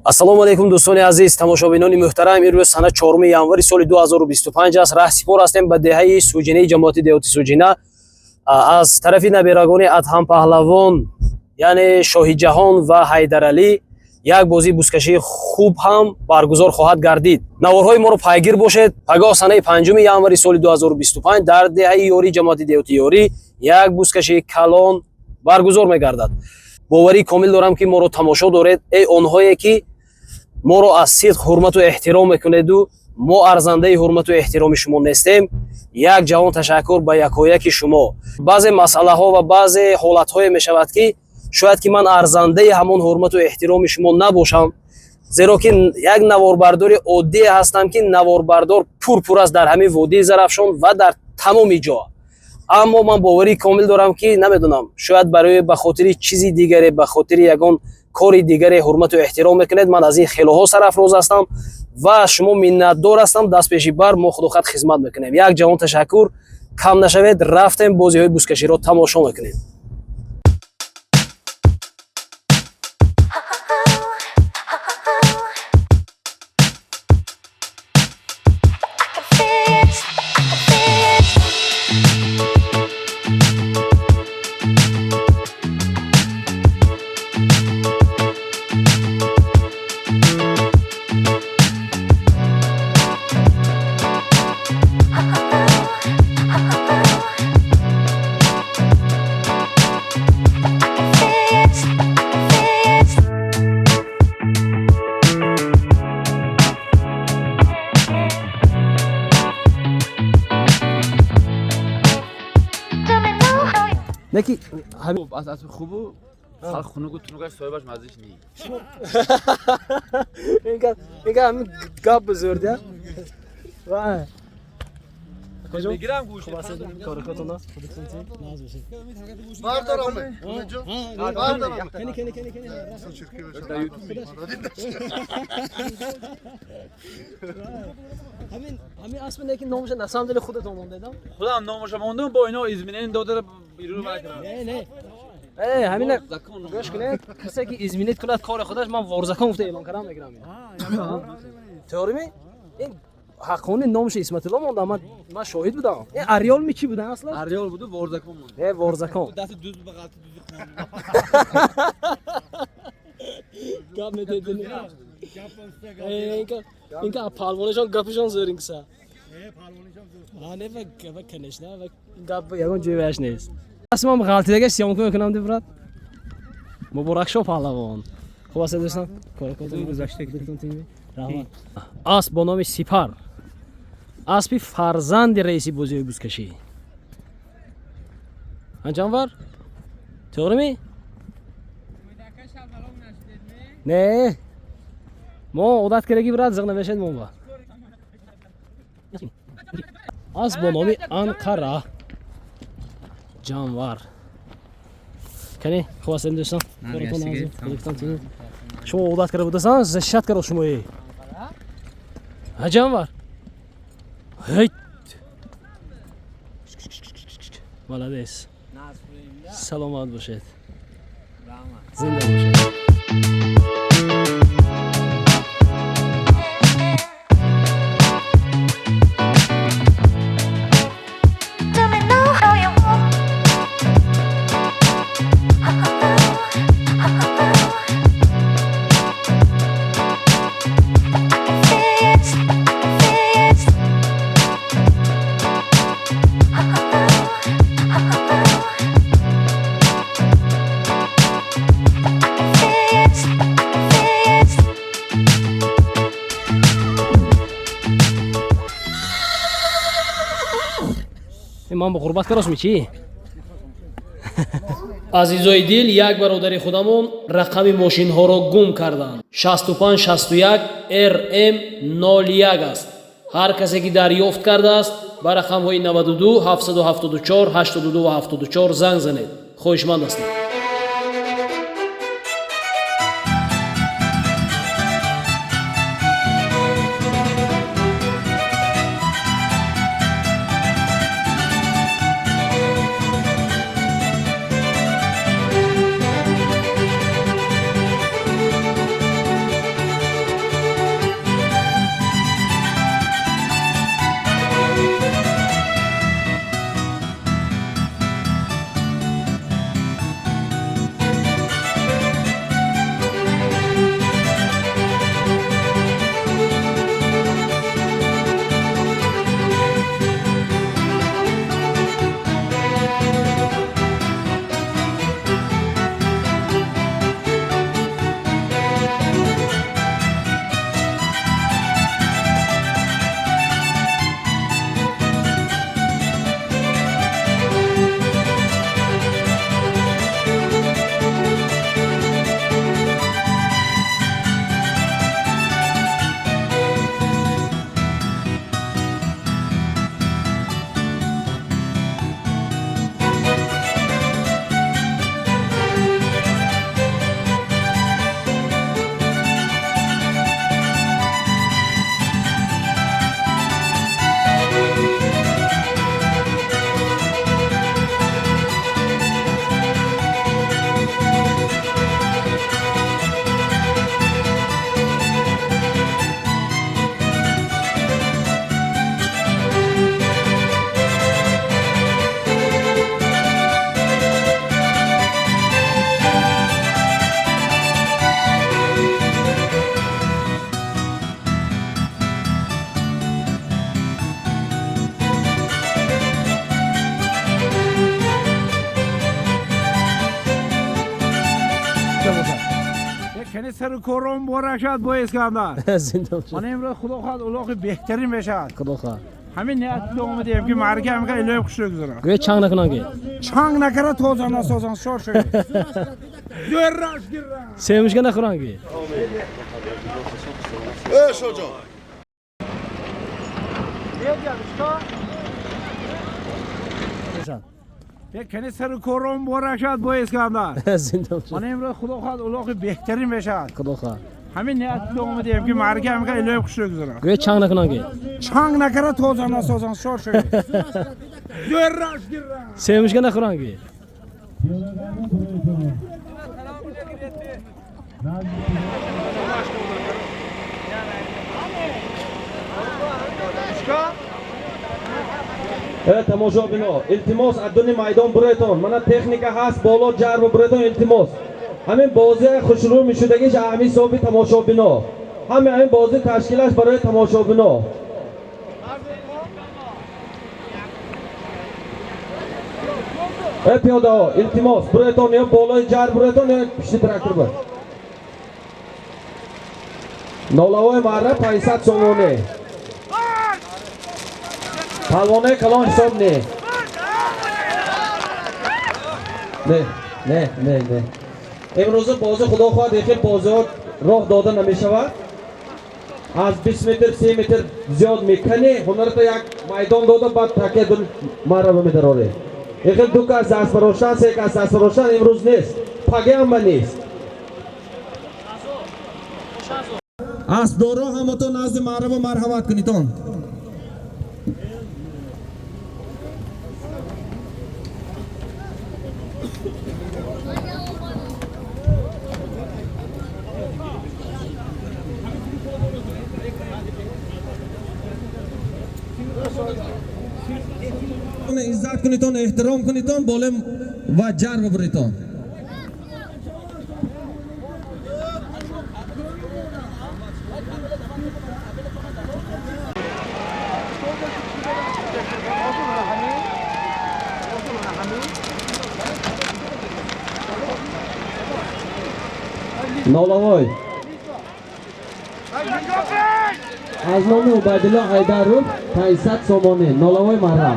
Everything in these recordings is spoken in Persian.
ассалому алайкум дӯстони азиз, тамошобинони муҳтарам. Имрӯз сана 4 январи соли 2025 аст. Раҳсипор ҳастем ба деҳаи суҷинаи ҷамоати деҳоти суҷина. Аз тарафи набирагони Адҳам Паҳлавон, яъне Шоҳиҷаҳон ва Ҳайдаралӣ як бозии бузкашии хуб ҳам баргузор хоҳад гардид. наворҳои моро пайгир бошед. Пагоҳ санаи 5 январи соли 2025 дар деҳаи ёрии ҷамоати деҳоти ёрӣ як бузкашии калон баргузор мегардад. боварии комил дорам ки моро тамошо доред. эй онҳое ки моро аз сидқ ҳурмату эҳтиром мекунеду мо арзандаи ҳурмату эҳтироми шумо нестем. як ҷаҳон ташаккур ба якояки шумо. баъзе масъалаҳо ва баъзе ҳолатҳое мешавад ки шояд ки ман арзандаи ҳамон ҳурмату эҳтироми шумо набошам, зеро ки як наворбардори оддие ҳастам ки наворбардор пурпур аст дар ҳамин водии Зарафшон ва дар тамоми ҷо. аммо ман боварии комил дорам ки намедонам, шояд барои ба хотири чизи дигаре, ба хотири ягон кори дигаре ҳурмату эҳтиром мекунед. ман аз ин хелоҳо сарафроз ҳастам ва шумо миннатдор ҳастам. даст пеши бар мо худохат хизмат мекунем. як ҷаҳон ташаккур. кам нашавед, рафтем бозиҳои бузкаширо тамошо мекунем. Neki از خوبو خلق خونگو تونگاش صاحبش مزیش نی. اینکه همین گاب بزرده. وای. کجا؟ میگیرم گوش. کارکاتونا. خودتون چی؟ ناز بشه. باردارم. باردارم. کنی. همین اسم نکی نامش نسام دل خودتون موندم. خودم نامش موندم با اینا ازمینین داده بیرون بکردم. نه. همین گوش کنید. کسی که ازمینیت کند کار خودش من ورزکان گفته اعلام کردم میگیرم. تئوری می؟ این حقونی نامش اسمت الله موند. من شاهد بودم. این اریال می چی بودن اصلا؟ اریال بود و ورزکان موند. ورزکان. دست دوز به غلطی دوز خون. گپ ندیدنی. اینکه پالوانشان گپشان زورین کسا. پالوانشان زور. نه و کنش نه و گپ یکون جویش نیست. اصلا من غلطی دیگه سیام کنم دیگرات. مبارک شو پهلوان. خوب است دوستان. کارکاتون گذاشته کردیم تیمی. رحمت. اسب با نام سپر. اسبی فرزند رئیس بازی بزکشی. انجامور؟ طوری می؟ نه. ما عادت کردیم برات زغن نوشید مونگا. اسب با نام انقره. جانور. کنی خوب است دوستان. کارکاتون شما عادت کرده بودن زشت کرده شمایی. جانور. هیت. مالادیس. سلامت باشید. زنده باشید. من با قربت کراس میچی؟ عزیزای دل، یک برادری خودمون رقم ماشین ها را گم کردند. 6561 RM01 است. هر کسی که دریافت کرده است با رقم های 92 774 82 و 74 زنگ زنید. خواهشمند هستم. سر کورم بارشاد با اسکندر. زنده باشید. من امروز خدا خواهد اولاغ بهترین بشد. خدا خواه. همین نیت دوم دیدم که مرگه هم که الهی خوش بگذاره. گویا چنگ نکنن که. چنگ نکره توزن نسازن شور شوی. دور راش گیرن. سیمشگه نخورن که. شجاع یک کنی سر کورم بارشاد با اسکندر. زنده باشید. من امروز خدا خواهد اولاغ بهترین بشد. خدا خواه. همین نیت دوم دیدم که مرگه هم که الهی خوش بگذاره. گویا چنگ نکنن که. چنگ نکره توزن نسازن شور شوی. دور راش گیرن. سیمشگه نخورن که. тамошобино илтимос аз дуни майдон бурайтон мана техника ҳаст боло ҷарб бурайтон илтимос ҳамин бозии хушрӯ мешудагиш аҳми ҳисоби тамошобино ҳамин бози ташкилаш барои тамошобино пиёдаҳо илтимос бурайтон ё болои ҷарб бурайтон ё пишти трактор бар нолаҳои марра 500 сомоне پروانه کلان حساب نه امروز بازی خدا خواهد یکی بازی ها راه داده نمی شود از 20 متر 30 متر زیاد میکنی هنر تا یک میدان داده بعد تکیه دل مرا میداره یکی دو کس دست بروشن سه کس دست بروشن امروز نیست پگه هم نیست از دورو همتون نزد مرا مرحمت کنیتون عزت کنیتون احترام کنیتون بولم و جرب بریتون نولاوی از نام عبیدالله حیدرو 500 سومانه نولاوی مرا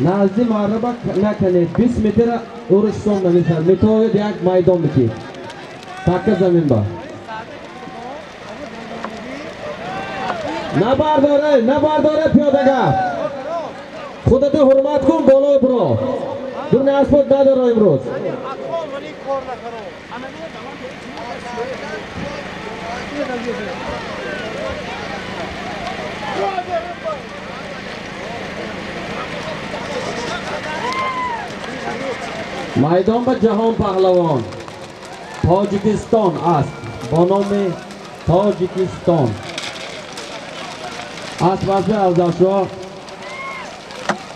نزدی مرا با نکنید 20 متر اورش سوم نمیشن میتوید یک میدان بکید تکه زمین با نبارداره پیادگاه خودتو حرمت کن بالای برو دون اسپورت نداره امروز میدان به جهان پهلوان تاجیکستان است با نام تاجیکستان از واسه ارزش‌ها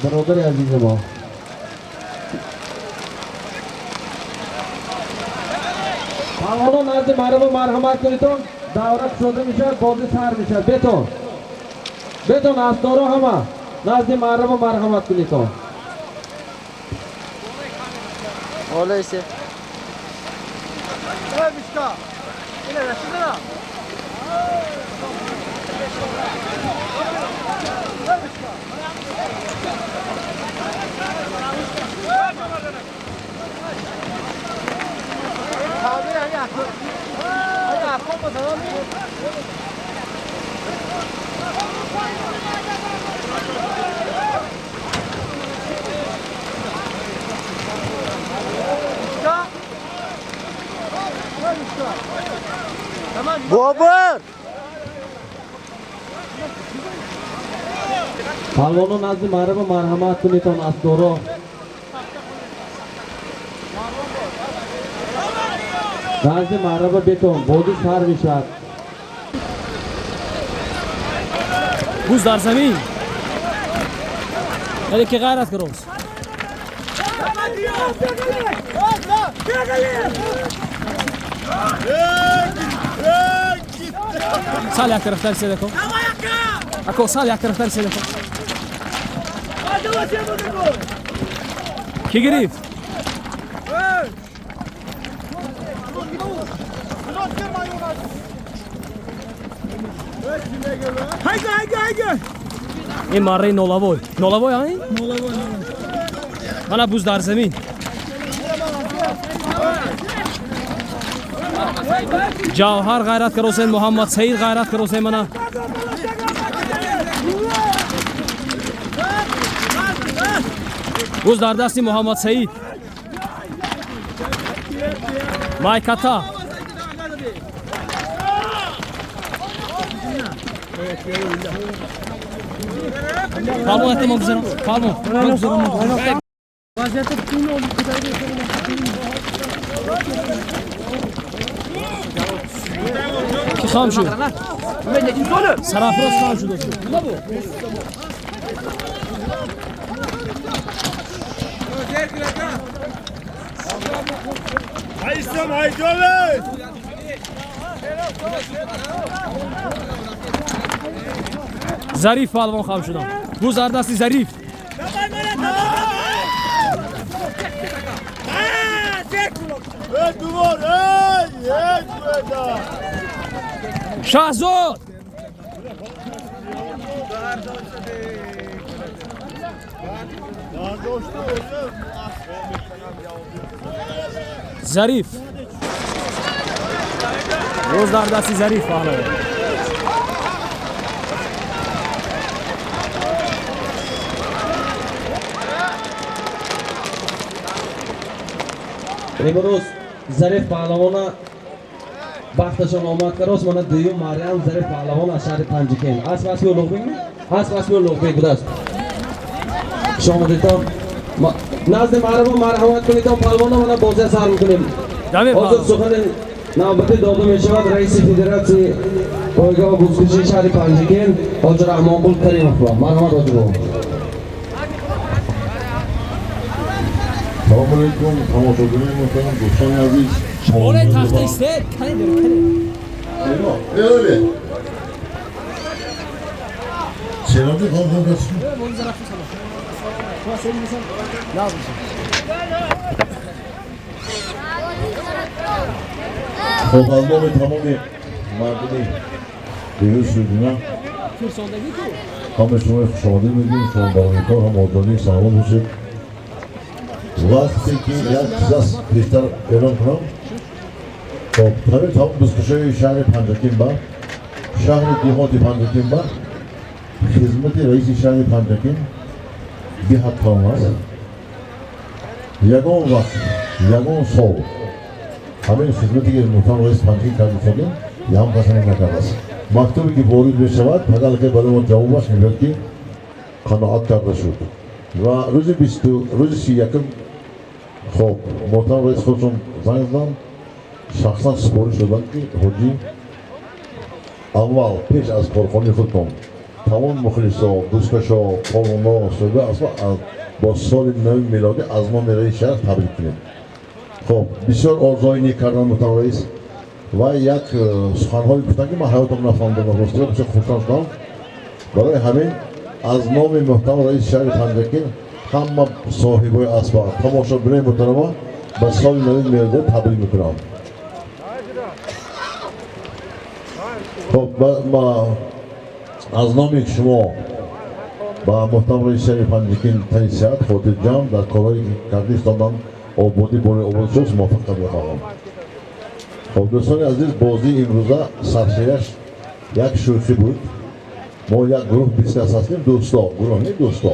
برادر عزیز ما پهلوان نزد مرا مرحمت کنیتون دورت شده میشه بازی سر میشه بتون از دارو همه نزد مرا مرحمت کنیتون Öyleyse. Evet Mişka. Yine yaşında da. Abi ya. Hadi yapma tamam mı? Gobar! پهلوانان نزد مرا مرحمت کنیتون از دورو نزد مرا بیتون بودی سر میشد بوز در زمین ولی که غیرت کروز سال یک طرف ترسیده کن اکو سال یک طرف ترسیده کن کی گرفت Haydi. این ماره نولابوی نولابوی ها این؟ من بوز در زمین جوهر غیرت کرد حسین محمد سعید غیرت کرد حسین منا بوز در دستی محمد سعید مایکاتا پالمون احتمال بزنم پالمون کی خام شد سرافراز خام شد ظریف پالمون خام شدم بوز در دستی ظریف شهزاد ظریف روز در دستی ظریف پهلوان امروز ظریف پهلوان بختشان آمد کراست من دویم مریم ظریف پهلوان از شهر پنجکین اسب و لغبین بود است شما دیدم نزد مرحبا مرحمت کنید تا پهلوان من بازی سر میکنیم حاضر سخن نوبتی داده می شود رئیس فدراسیون پایگاه بزرگی شهر پنجکین حاج رحمانقول کریم اخبار مرحمت حاج بابا سلام علیکم تماشاگران محترم دوستان عزیز بالای تخت ایستاد بله سلامتی خواهم دستم خب از نام تمام مردم دیگر سودینا همه شما خوش آمدید میگیم شما برنامه‌کار هم آزادی سلام باشید وقتی که یک چیز از بیشتر اعلام کنم خب همین تمام دستکشای شهر پنجکین با شهر دیهات پنجکین با خدمت رئیس شهر پنجکین بی حد تمام است یگان وقت یگان سال همین خدمتی که محترم رئیس پنجکین کرده شدیم یا هم قسم نکرده است مکتوبی که وارد بشود اگر که برای ما جوابش می‌دهد که قناعت کرده شد و روز 31 خب محترم رئیس خودشون زنگ زدن شخصا سپارش دادن که حاجی اول پیش از کارخانه خودتون تمام مخلصا دوستکشا پالونا صحبه اصلا با سال نو میلادی از نام رئیس شهر تبریک کنیم خب بسیار آرزوی نیک کردن محترم رئیس و یک سخن‌های گفتن که من حیاتم نفهمیدم و بسیار خوشحال شدم برای همین از نام محترم رئیس شهر پنجکین همه صاحبای اسباب تماشاگران محترم به سال نو میلادی تبریک میکنم خب ما از نام شما با محترم رئیس شهر پنجکین تنیسیت خاطر جمع در کارهایی که کردیش دادن آبادی باره آبادی شد موفقیت بخواهم خب دوستان عزیز بازی امروزه سرشیرش یک شوخی بود ما یک گروه 20 کس هستیم دوستا گروه نه دوستا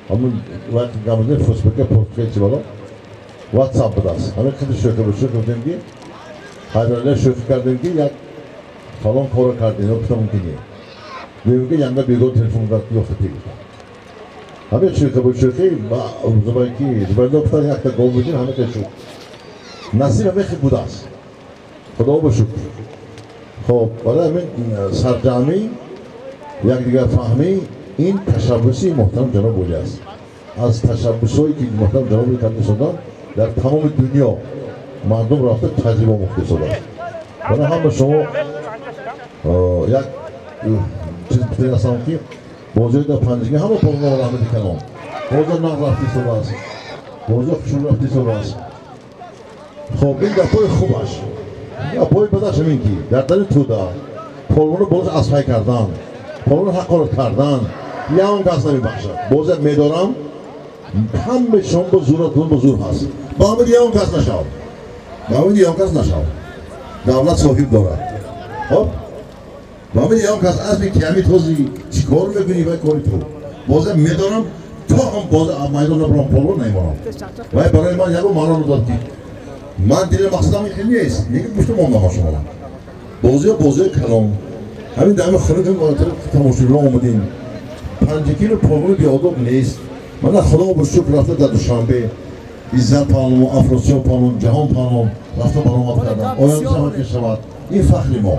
همون وقتی گمزه فسبک پورتفیل چی بالا واتساپ بده است همه خیلی شوخی بود شوخی بودیم که حیرانه شوخی کردیم که یک فلان کار کردیم یا گفتم که نیه میگم که ینده بیگاه تلفون کرد یا خطی همه شوخی بود شوخی زبایی که زبایی گفتن یک تا گام بودیم همه که شوخ نصیب همه خیلی بوده است خدا بشکر خب برای همین سرجمی یک دیگر فهمی این تشبسی محترم جناب اولی است از تشبسایی که محترم جناب اولی کرده شدن در تمام دنیا مردم رفته تجربه مختص شده برای همه شما یک چیز بطیر هستم که بازی در پنجگی همه پرونه و رحمتی کنم بازی نقل رفتی شده است بازی خشون رفتی شده است خب این دفعه خوبش پای بدش همین کی در دل تو دا پولونو باز اسفای کردن پولونو حقارت کردن یا اون کس نمیبخشد باز میدارم همه شما با زورتون با زور هست با همه دیگه اون کس نشاو با همه دیگه اون کس نشاو دولت صاحب دارد خب با همه دیگه اون کس از می کمی توزی چی کار میکنی و کاری تو باز میدارم تا هم باز میدان نبرم پولون نمیبرم و برای من یکو مانا رو داد من دیگه مقصدم این خیلی نیست میگه گفتم آمدم شما بازی کلام همین دم خرید هم بالاتر تماشاگران اومدیم 5 کیلو پولون بیاداب نیست من خدا با شکر رفته در دوشنبه عزت پانون افراسیاب پانون جهان پانون رفته برآمد کردم آیان شود که شود این فخر ما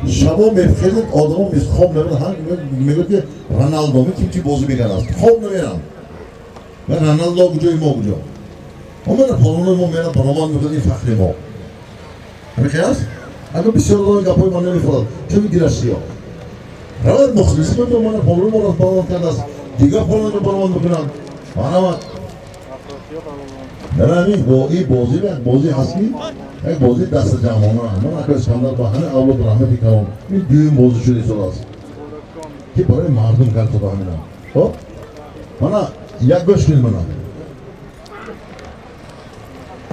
شبا میفخیدن آدم ها خواب نمیرن هم میگه که رونالدو چی بازی میکنه است خواب نمیرن و رونالدو کجای ما کجا همه پانون ما میرن برآمد میکنه این فخر ما همین خیلی است اگر بسیار داره گپای من نمیخورد چون گیرشتی ها روید مخلصی کنید من پانون ما را برآمد کرده است دیگه پانون رو برآمد میکنن آنها نمی‌دونی با این بازی هستی یک بازی دست جمعانه من اگر اسکندر با همه اولاد رحمتی کنم این دویم بازی شده ایستاد است که برای مردم کرد خدا همینا خب من یک گوش کنید من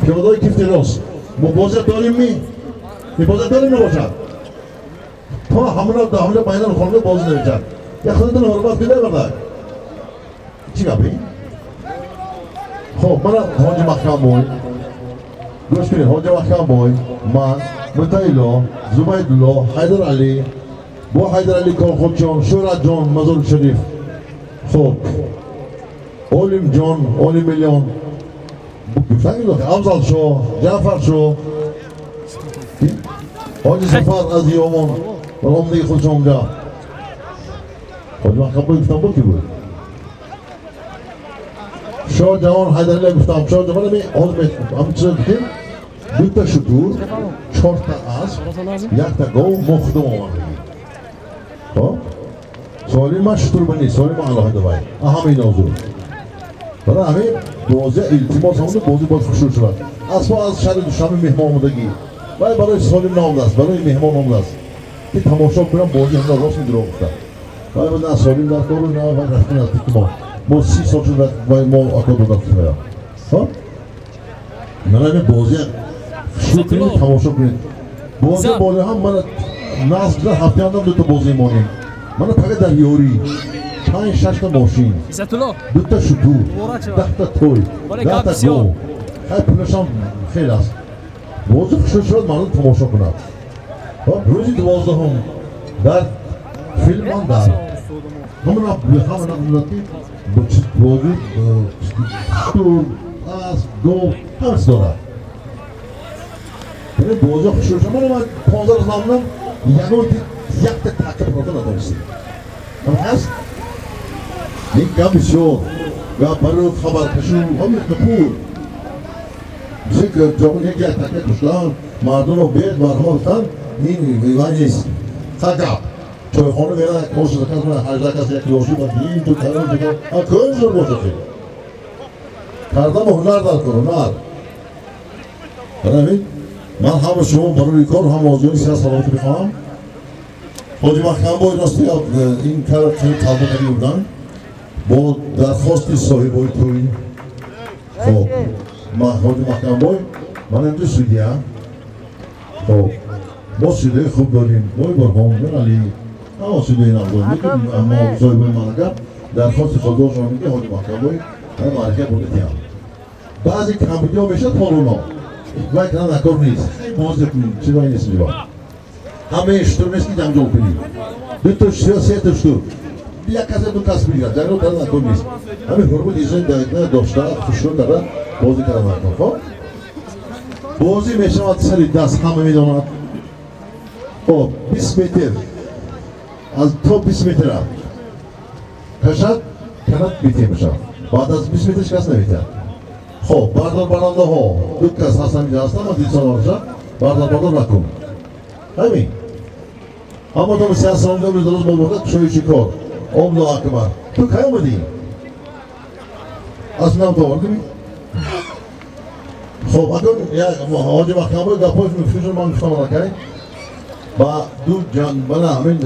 پیادای کیفتی راست ما بازی داریم این بازی داریم نباشد تا همونا داخل بینان خانده بازی نمیشد یک خودتون حرمت بیده برده چی گپی؟ خب من حاج محکم بوی گوش کنید حاج محکم بوی من متعیلا زبیدالله حیدر علی با حیدر علی کارخود جان شورت جان مزار شریف خب اولیم جان اولیم میلیون بفهمید داخل افضل شو جعفر شو حاج سفر از یومان برام دیگه خودش اونجا حاج محکم بوی گفتم با کی بود شاه جوان حیدرعلی گفتم شاه جوان همین چیز دیدیم 2 تا شتور 4 تا اسب 1 تا گاو مخدوم آمدگی خب سوالی من شتور بنی سوالی من علاقه دوای همین موضوع برای همین بازی التماس همون بازی باز خوشو شد اسبا از شهر دوشنبه مهمان آمدگی برای سوالی نامده است برای مهمان آمده است که تماشا کنم بازی همون راست میدرو گفتم من سوالی در کارو نه و رفتن از دیگه ما 30 سال شد و ما آکاد رو داشتیم ها من این بازی شروع کنید تماشا کنید بازی هم من نصف در هفته هم 2 تا بازی مانیم من فقط در یوری 5-6 تا ماشین 2 تا شتور 10 تا توی 10 تا گو خیلی پولش هم خیلی است بازی خوش شد مردم تماشا کند روزی 12 هم در فیلم هم در همون نمیدونی بازی شتور اسب گو همه دارد بازی خوش شد من 15 روز نمونم یک تا تکه پراته ندارستیم هم هست این گم بسیار و برای خبر کشون همین کپور بسی که جامون یک تکه کشتن مردم رو بید مرحمه بستن این ویوان نیست خگب چای خانه بیرن کوش دکت من 18 کس یک یوشی با این تو کردن دیگه کنج رو باشه خیلی کردم هنر در کن هنر برای من هم شما برای کار هم موضوعی سیاست سلامتی بخواهم حاج محکم بای راستی این کار خیلی طلبه کردی بودن با درخواست صاحبای توی خب حاج محکم بای من امروز سودیه خب ما سودیه خوب داریم بای برهام من علی اما سودیه نبودیم میکنیم اما صاحبای منگم درخواست خوددار شما میگه حاج محکم بای همه معرکه بوده تیم بعضی کمپیدی ها میشه پارونا و یک نکار نیست موضوع کنیم چیزایی نیست میبا همه اشتور نیست که جمجا کنیم 2 تا 3 تا اشتور یک کسی 2 کس بگیرد جنگل کردن نکار نیست همه حرمت ایزای داشته خوشون داره بازی کردن نکار خب بازی میشود سری دست همه میداند خب 20 متر از تا 20 متر کشد کنت بیتی میشد بعد از 20 مترش کس نمیتر خب بردار برنده ها 2 کس هستن اینجا هستن ما دیسان آرشد بردار نکن همین اما تو سیاست هم دارم درست بودم شوی چیکار الله اکبر تو کی اومدی؟ از نام تو آوردی؟ خب اگر حاجی مکتبی گپاش میفروشن من گفتم راکای با دو جان بنا همین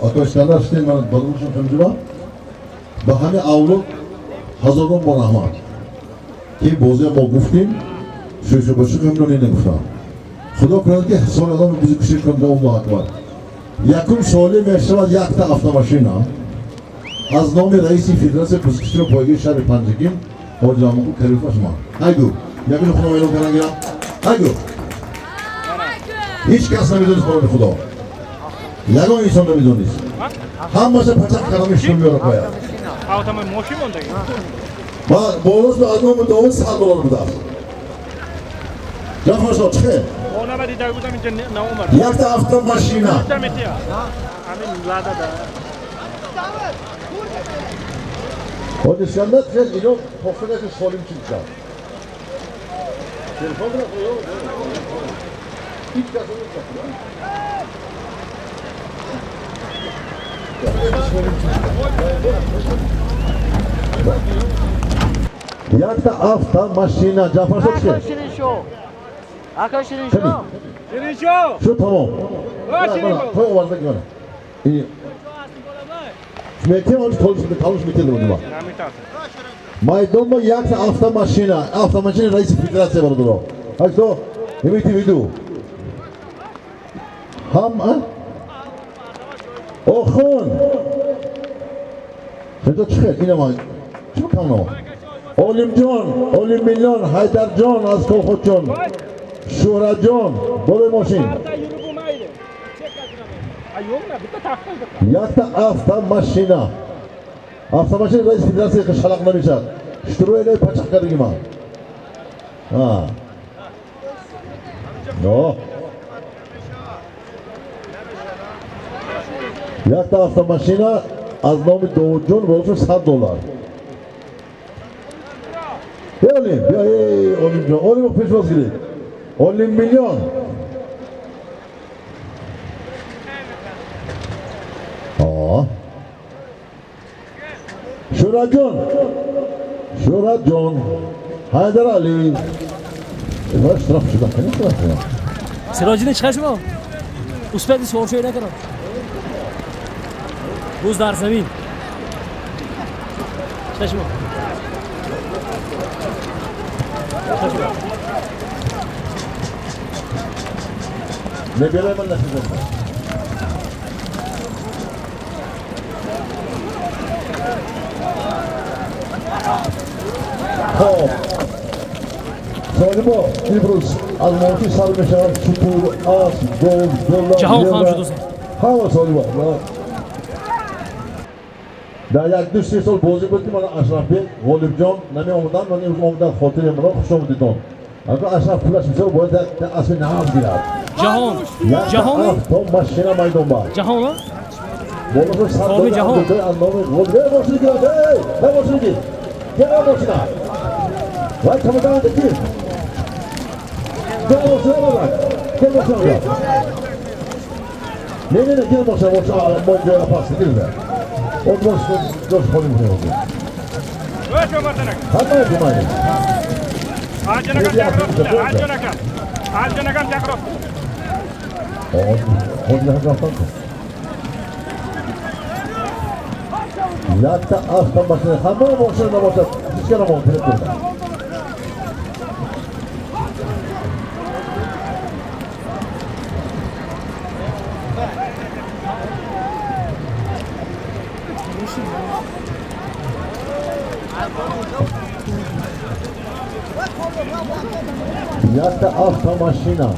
آتشکده شدیم من دادمشون خمجبا با همین اولو هزارون با رحمت که بازی ما گفتیم شوشو باشو خمجون اینه گفتم خدا کنه که سال آدم بیزی کشی کنده الله اکبر یکم سالی میشود یک تا автомашина از نام رئیس فدراسیون کشتی و پایگاه شهر پنجگین حاج آقا کریف اسمان هایگو یکی خدا میلو کنن گیرم هایگو هیچ کس نمیدونست برای خدا یگان انسان نمیدونست همه سه پچک کردمشون میاره پایا با بولوس به آدم دوم $100 بوده جان فرسا چه؟ یک تا автомашина حادثانه ترس اینو پفته که سالیم چی میشه تلفن رو هیچ کس نمیشه یک تا автомашина جعفر شد چه؟ Aka Şirin Şo. Şirin Şo. Şu tamam. Koy o vardı güvene. İyi. Metin onu kalmış metin oldu bak. Maydonma yaksa автомашина reisi federasyonu vardır o. Hadi o. Emiti vidu. Ham ha? Oxun. Şimdi çıkıyor yine var. Şu kanal. Olim Milyon, Haydarjon az Kolxotjon. Sho'rajon, bo'la moshin. Yakta avtomashina. Avtomashina rais federatsiya qishalaq namishat. Shtroylar pachaqlarigima. Ha. No. Yakta avtomashina az nomi Dovudjon bo'lsa $100. Olim, Olimjon, Olim peshvoz kerak. 10 milyon. Sho'rajon. Haydar Ali. Baş taraf şurada. Ne taraf ya? Sirojini chiqashmi? Uspedi so'rashay nakaram. Buz dar zamin. Chiqashmi? Ne bilemem ne sizin. Hop. Söyle bu. İbrus. Almanki sarmışlar. Çukur, az, gol, Jahon ham shu do'stlar. Hava söyle bu. Daha yak düştü sol bozu koydu bana Aşraf Bey. Golübjon. Nami ondan, nami ondan xotirim bana hoşum didon. Agar Aşraf pulash bize bu da asli nahaz girer. Jahon. Jahon. Avtomashina maydon bor. Jahon mi? Bo'lmasa Formi Jahon. Gol boshliga. Hey, boshliga. Gel boshliga. Vay komandan kim? Gel boshliga bak. Gel boshliga. Ne gel boshliga. Boyga pas edildi. O boş koyun oldu. Öyle çomartanak. Hadi Cumali. Alcanakam çakırıp. Alcanakam çakırıp. Hodlar taraftan. Yakta avtomashina hamma boshida boshqa hech qanaqa bo'lmaydi. Yakta avtomashina.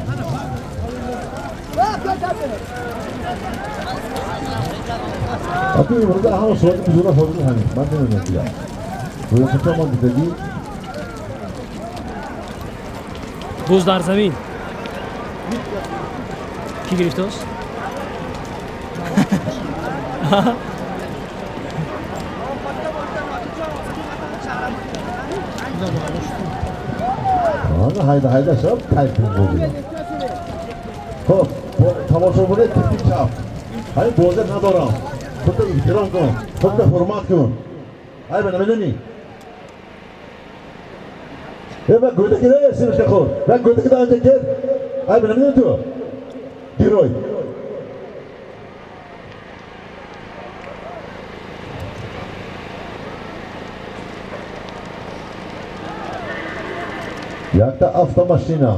Abi burada hava soğuk bir zora sordu hani. Ben de öyle ya. Böyle tutamam dedi. Buz dar zamin. Ki giriştos? Hayda şap kayıp oluyor. Hop, tamamı ne tipik çap. Hayır boğazı ne doğru. Çok da ihtiram kılın, çok da hürmet kılın. Hayır ben ne bileyim. Evet, gördük ki سیمش خور و گفته که دانجا کرد ای بنامید تو گیروی یک تا автомашина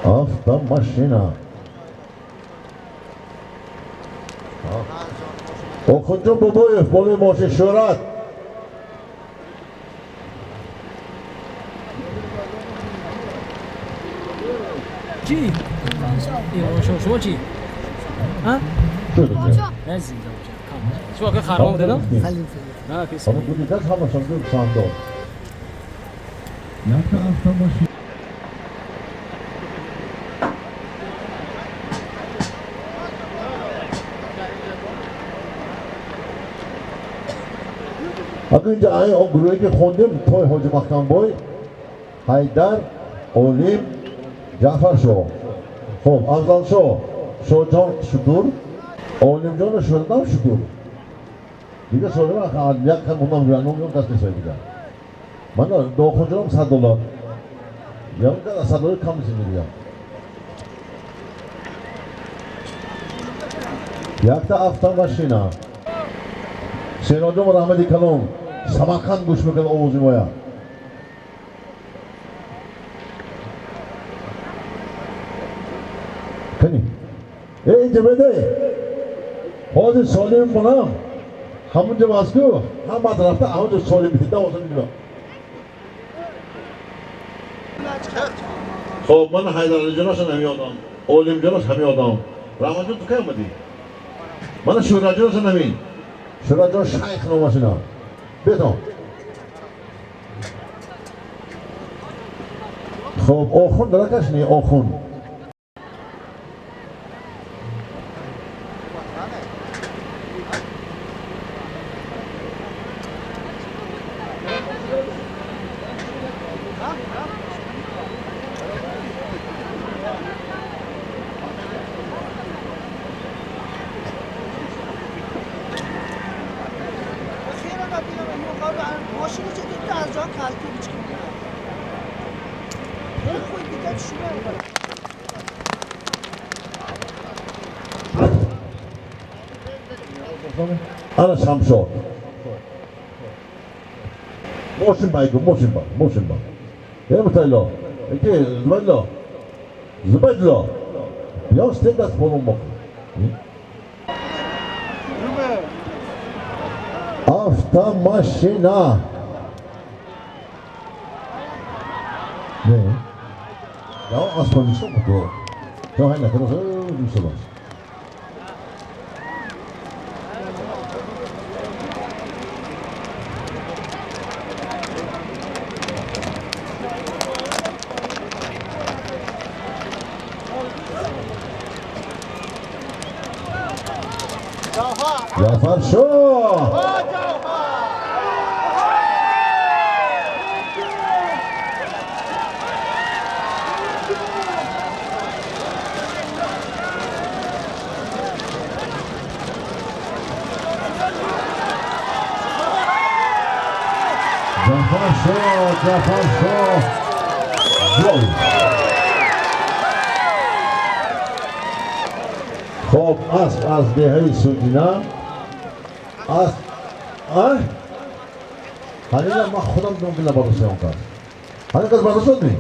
автомашина Oxuncan Babayev, Bolu Moşe Şörat چی؟ شما چی؟ ها؟ Şöyle نه زنده باشه شما که خراب بوده نه؟ نه کسی Ama bu dikkat hamaşan bir sanda یک تا автомашина اگر اینجا آیه اون گروهی که خوندیم توی حاج مختم بای حیدر اولیم جعفر شو خب افضل شو جان شدور اولیم جان شدردم شدور دیگه شده من یک کم اونم میلیون دست نیست دیگه من دو خونجانم $100 یا اون که $100 کم نیست دیگه یک تا автомашина Şenolcum rahmetli kalon Samarkand kuş bakın Oğuz'um oya Kani cebede Hazır solim bunam Hamunca baskı Ham tarafta hamunca solim bitti da olsun diyor خب من حیدر علی جاناش هم یادم اولیم جاناش هم یادم رحمتون تو که اومدی من شورا جاناش نمین شورا جان شیخ نماشینا بیتون خب آخون درکش نی آخون ماشین چطور از جا کلکی بچکنه خود دیگه شروع Ana Şamşor. Moşin baygı, moşin bak. Yine mi taylo? Eki, zıbaylo. Ya stek das polum bak. Автомашина. Ne? Ya asfaltı çok mu bu? Ya hayır ne kadar bir şey var. Cafer Show! Cafer Show! Gol! خب از دهه سوجینا از هنی ما خودم ممکن نباشه اون کار هنی کس برداشت شد نی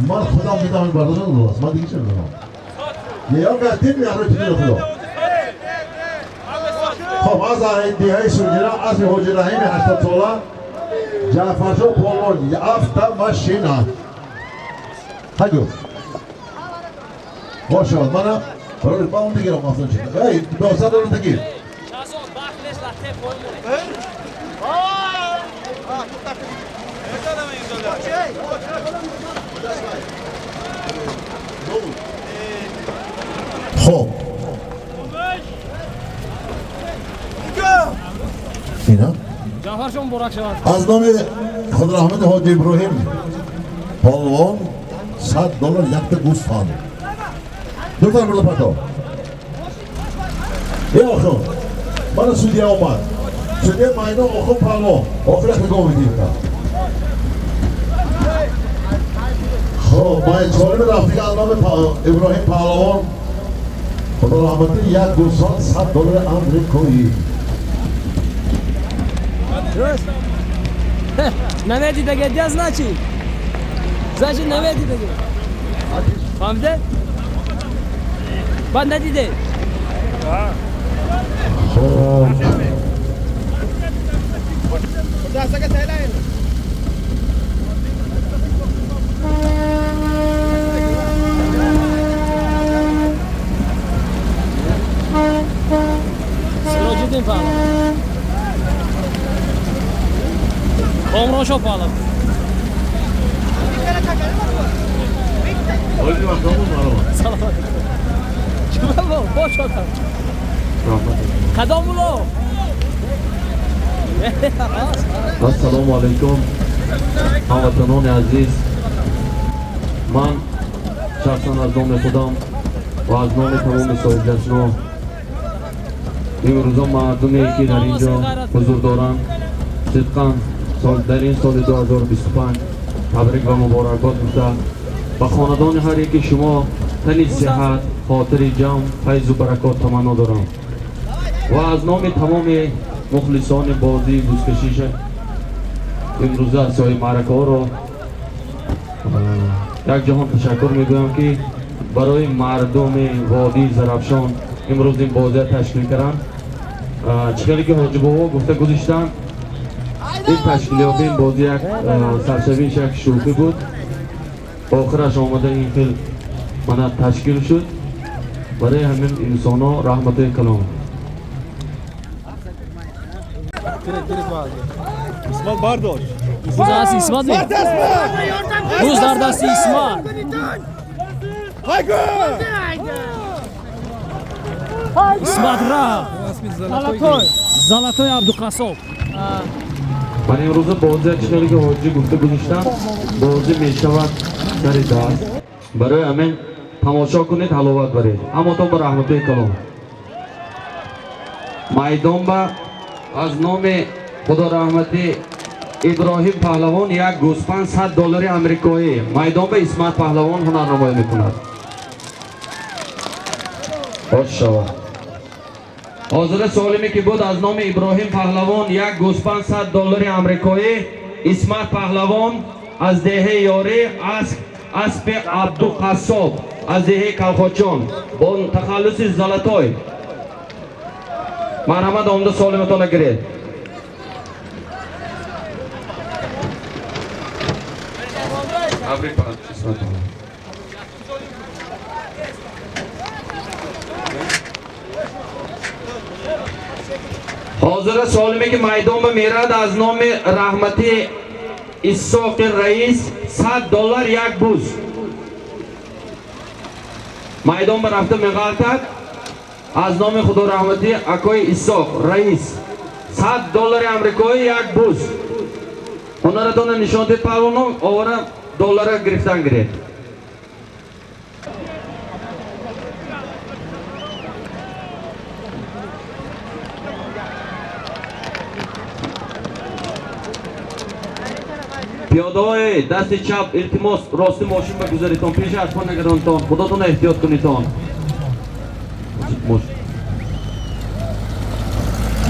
من خودم میدم برداشت شد من دیگه چه میدونم یه هم که تیم میاره تیم خدا خب از دهه سوجینا از حاج رحیم 80 ساله جعفرشو پولون автомашина هاگو باشه منم برای با اون دیگه رو مافن شد ای $200 دیگه خب اینا جعفر شما براک شود از نام خود رحمت حاج ابراهیم پالوان $100 یک تا گوسفند دکتر برده پتو ای آخون من سودی آمد سودی میدان آخون پلو آخرش نگاه میدیم خب ما چهارم رفیق علام ابراهیم پهلوان خدا رحمتی یک گوسفند $100 آمریکایی درست نمیدی دیگه دیاز نچی زاجی نمیدی دیگه فهمده بعد ندیده خب سراجدین پهلوان عمران شو پهلوان آیدی وقت همون مرمان سلام چه بابا باش آتم قدام بلو السلام علیکم هموطنان عزیز من شخصا از نام خودم و از نام تمام صاحب جشن‌ها امروز مردمی که در اینجا حضور دارند صدقاً در این سال 2025 تبریک و مبارکات گفته و خاندان هر یکی شما تنی صحت خاطر جمع فیض و برکات تمنا دارم و از نام تمام مخلصان بازی بوزکشیش امروز از سای معرکه ها را یک جهان تشکر میگویم که برای مردم وادی زرافشان امروز این بازی تشکیل کردن چخیلی که حاجی بابا گفته گذاشتن این تشکیلیات این بازی یک سرشویش یک شوخی بود آخرش آمده این فیلم من تشکیل شد برای همین انسان ها رحمت کلام اسمت برداشت بوز دستی اسمت می بوز در دستی اسمت اسمت را زلاتای عبدالقصاب من امروز بازی چخیلی که حاجی گفته گذاشتن بازی می شود سر دست برای همین تماشا کنید حلاوت برید اما تو به رحمت کلام میدان با از نام خدا رحمتی ابراهیم پهلوان یک گوسفند $100 آمریکایی میدان به اسمت پهلوان هنرنمایی میکند خوش شود حاضر سالمی که بود از نام ابراهیم پهلوان یک گوسفند $100 آمریکایی اسمت پهلوان از دهه یاری اسب عبدالقصاب از دهه کلخاچان با تخلص زلاتای مرحمت آمده سالمتان گرید حاضر سالمی که میدان به میرد از نام رحمتی اسحاق رئیس $100 یک بوز میدان به رفته میغلطد از نام خدا رحمتی اکای اسحاق رئیس $100 آمریکایی یک بوز هنرتان نشان دید پهلوان آوره دلار گرفتن گرفت پیاده های دست چپ التماس راست ماشین بگذاریتان پیش از پا نگرانتان خداتون احتیاط کنیتان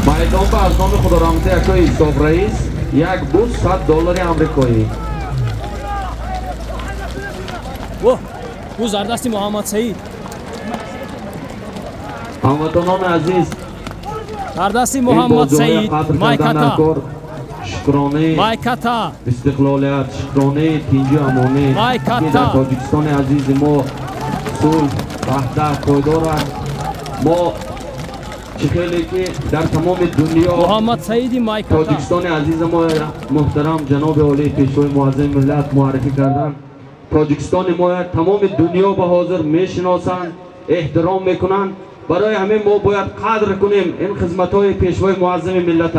میدان به از نام خدا رحمتی اکای اسحاق رئیس یک بوز $100 آمریکایی بوز در دستی محمد سعید هموطنان عزیز در دستی محمد سعید مایکتا شکرانه مایکتا استقلالیت شکرانه تینجی امانه مایکتا که در تاجیکستان عزیز ما صلح وحدت پایدار است ما چخیلی که در تمام دنیا محمد سعید مایکتا تاجیکستان عزیز ما محترم جناب عالی پیشوای معظم ملت معرفی کردن تاجیکستان ما تمام دنیا به حاضر میشناسند احترام میکنند برای همین ما باید قدر کنیم این خدمت‌های پیشوای معظم ملت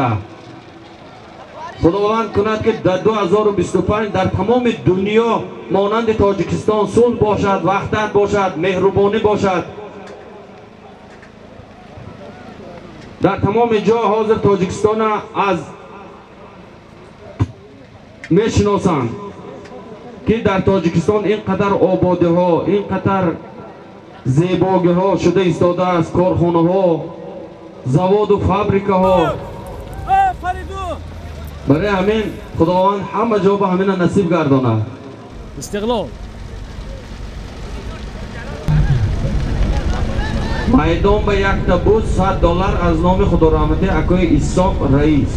خداوند کند که در 2025 در تمام دنیا مانند تاجیکستان صلح باشد، وحدت باشد، مهربانی باشد. در تمام جا حاضر تاجیکستان از میشناسند که در تاجیکستان اینقدر آباده ها، اینقدر زیباگی ها شده ایستاده است، کارخانه ها، زواد و فابریکه ها. برای همین خداوند همه جا به همین نصیب گرداند. استقلال. میدان به یک تابوت $100 از نام خدا رحمتی اکای اسحاق رئیس.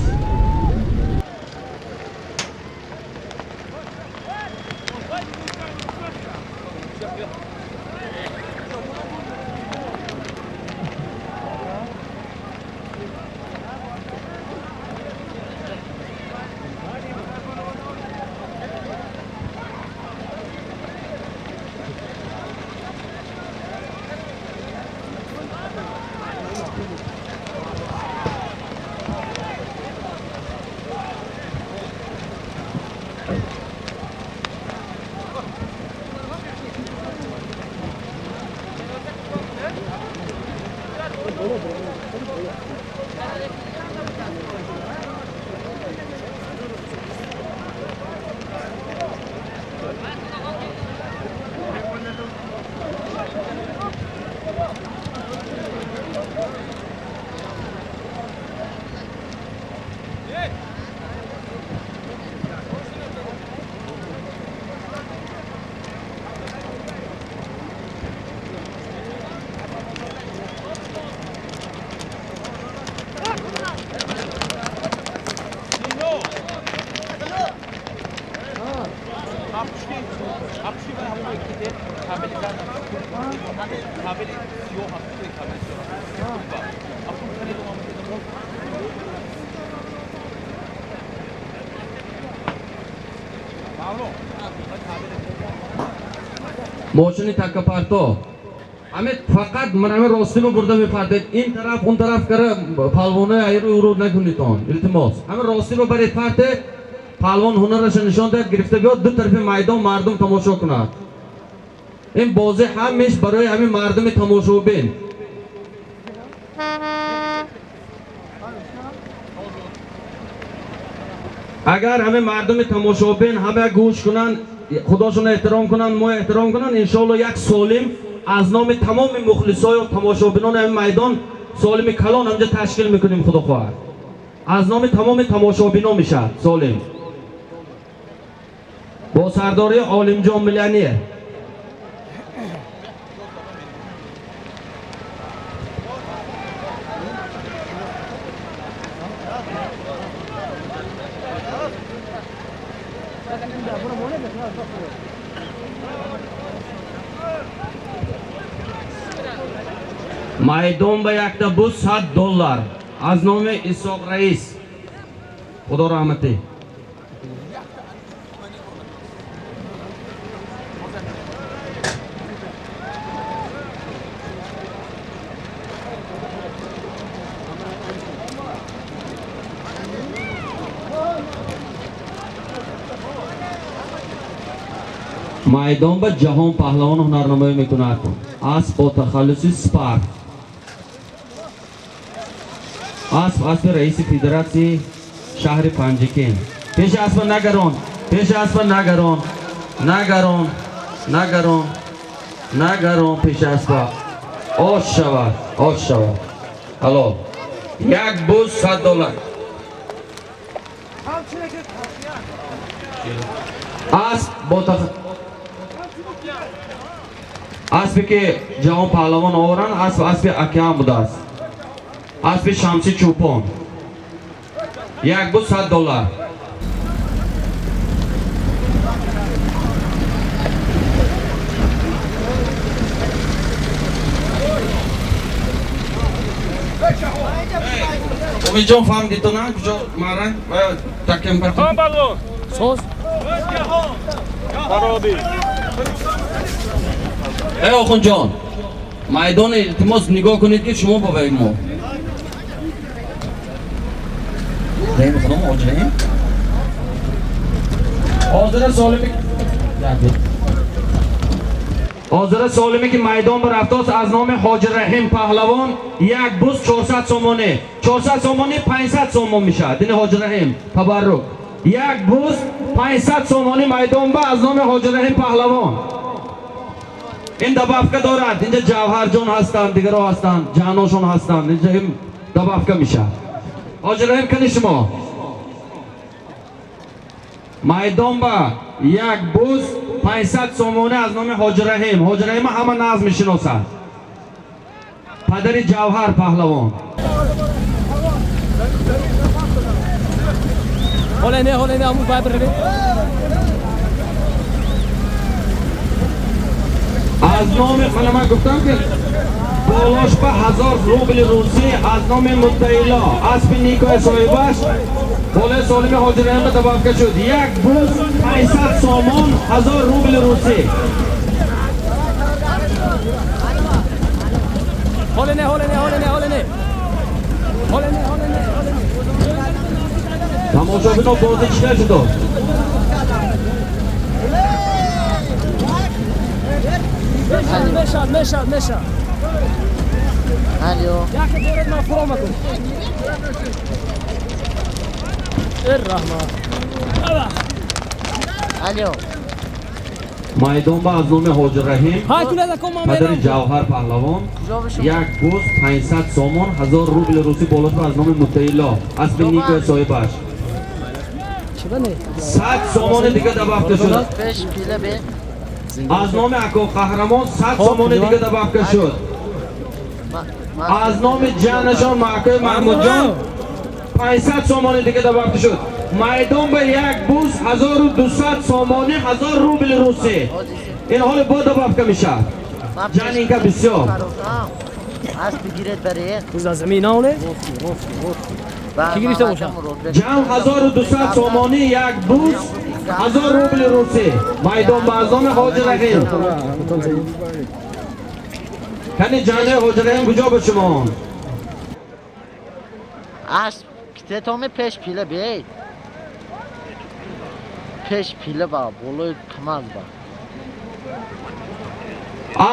ماشین تکه پرتا همه فقط من همه راستی رو برده میپردید، این طرف اون طرف کره پهلوانه ایرو رو نکنید آن التماس همه راستی رو برید پرده پهلوان هنرش نشان دهد گرفته بیاد دو طرف میدان مردم تماشا کند. این بازی همیش برای همین مردم تماشابین. اگر همه مردم تماشابین همه گوش کنن، خداشون احترام کنن، ما احترام کنن، انشالله یک سالم از نام تمام مخلصای و تماشابینان همین میدان سالم کلان همجا تشکیل میکنیم. خدا خواهد از نام تمام تماشابینان میشه سالم با سرداری عالم جان ملنیه. میدان به یک تابوت $100 از نام اسحاق رئیس. خدا رحمتی. میدان به جهان پهلوان هنرنمایی میکند اسب با تخلصی سپر. اسب رئیس فدراسیون شهر پنجکین. پیش اسب نگران، پیش اسب نگران، نگران، نگران، نگران پیش اسب. آش شود، آش شود. حالا یک بوز $100. اسب با اسبی که جهان پهلوان آورن اسب اکیان بوده است. اسب شمسی چوپان یک بوز $100. امید جان فهمیدی تو نه کجا مارن و تکیم پرتون خان بالون سوز خرابی. ای آخون جان میدان التماس نگاه کنید که شما با ما رحم خدا ما آجرهیم حاضر سالمی که میدان برفتاست از نام حاج رحیم پهلوان یک بوس 400 سومانه 400 سومانه 500 سومان میشه دین حاج رحیم تبرک یک بوس 500 سومانه میدان با از نام حاج رحیم پهلوان این دبافکه دارد اینجا جوهر جان هستند دیگر ها هستند جانوشون هستند اینجا این دبافکه میشه حاج رحیم کنی شما میدان با یک بوس 500 سومانه از نام حاج رحیم همه ناز میشناسند پدر جوهر پهلوان هولنه همون باید بروید از نام من گفتم که بالاش به 1000 روبل روسی از نام متعیلا اسب نیکو صاحبش بالای سالم حاج رحیم به تبافکه شد یک بوس 500 سومان 1000 روبل روسی هولنه تماشا بینو بازی چیکار شد مشاد الو یکی دورت من فرو مکن الرحمن الو میدان با از نام حاج رحیم های تو لذا کن ما پدر میدم جوهر پهلوان کجا بشم یک بوس 500 سومان 1000 روبل روسی بالاش به از نام متعیلا اسب نیکو صاحبش چه بنه 100 سومان دیگه دبافکه شد پیش پیله به از نام اکو قهرمان 100 سومان دیگه دبافکه شد از نام جانشان معکوی محمود جان 500 سومان دیگه دبافکه شد میدان به یک بوس 1200 سومانی 1000 روبل روسی این حال با دبافکه میشه جان اینکه بسیار از بگیرد بره روز از زمین آونه کی گرفته باشه جان 1200 سومانی یک بوس 1000 روبل روسی میدان به از نام حاج رحیم کنی جانه حاج رحیم کجا به شما از کتتامه پیش پیله بید پیش پیله با بولوی کمال با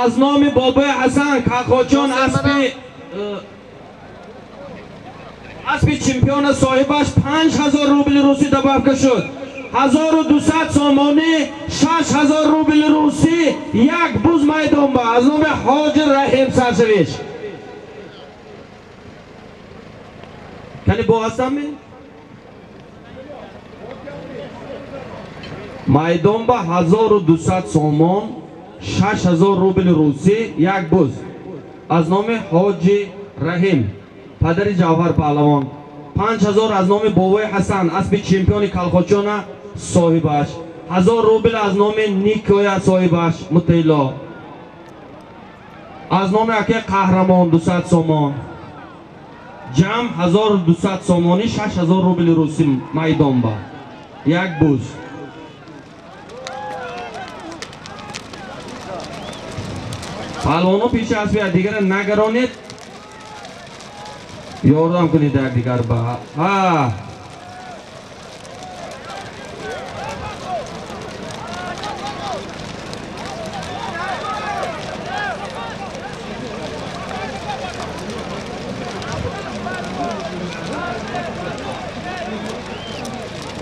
از نام بابای حسن کاکاچان اسب چمپیون صاحبش 5000 روبل روسی دبافکه شد 1200 سومانی 6000 روبل روسی یک بوز میدان با از نام حاج رحیم سرسویش کنی با هستم میدان با 1200 سومان 6000 روبل روسی یک بوز از نام حاج رحیم پدر جوهر پهلوان 5000 از نام بابای حسن اسب چمپیون کلخاچان صاحبش 1000 روبل از نام نیکویا صاحبش متعیلا از نام اکی قهرمان 200 سومان جمع 1200 سومانی 6000 روبل روسی میدان با یک بوز پهلوانو پیش اسب دیگر نگرانید یاردم کنید در دیگر با ها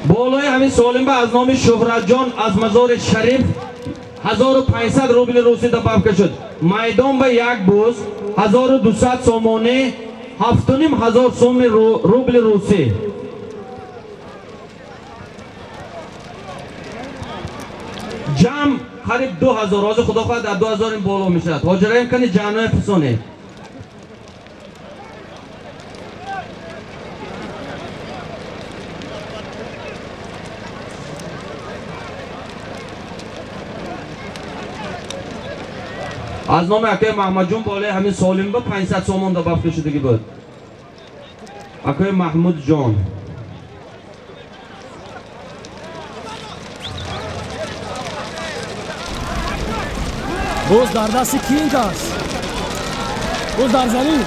بالای همین سالم به از نام شهرت جان از مزار شریف 1500 روبل روسی دبافکه شد میدان به یک بوس 1200 سومانی 7500 سوم روبل روسی جمع قریب 2000 از خدا خواهد در 2000 این بالا میشد حاج رحیم کنی جانوی پسانه از نام اکای محمد جون بالای همین سالم با 500 سومان دبافکه شدگی بود اکای محمود جان بوز در دست کینگ است بوز در زمین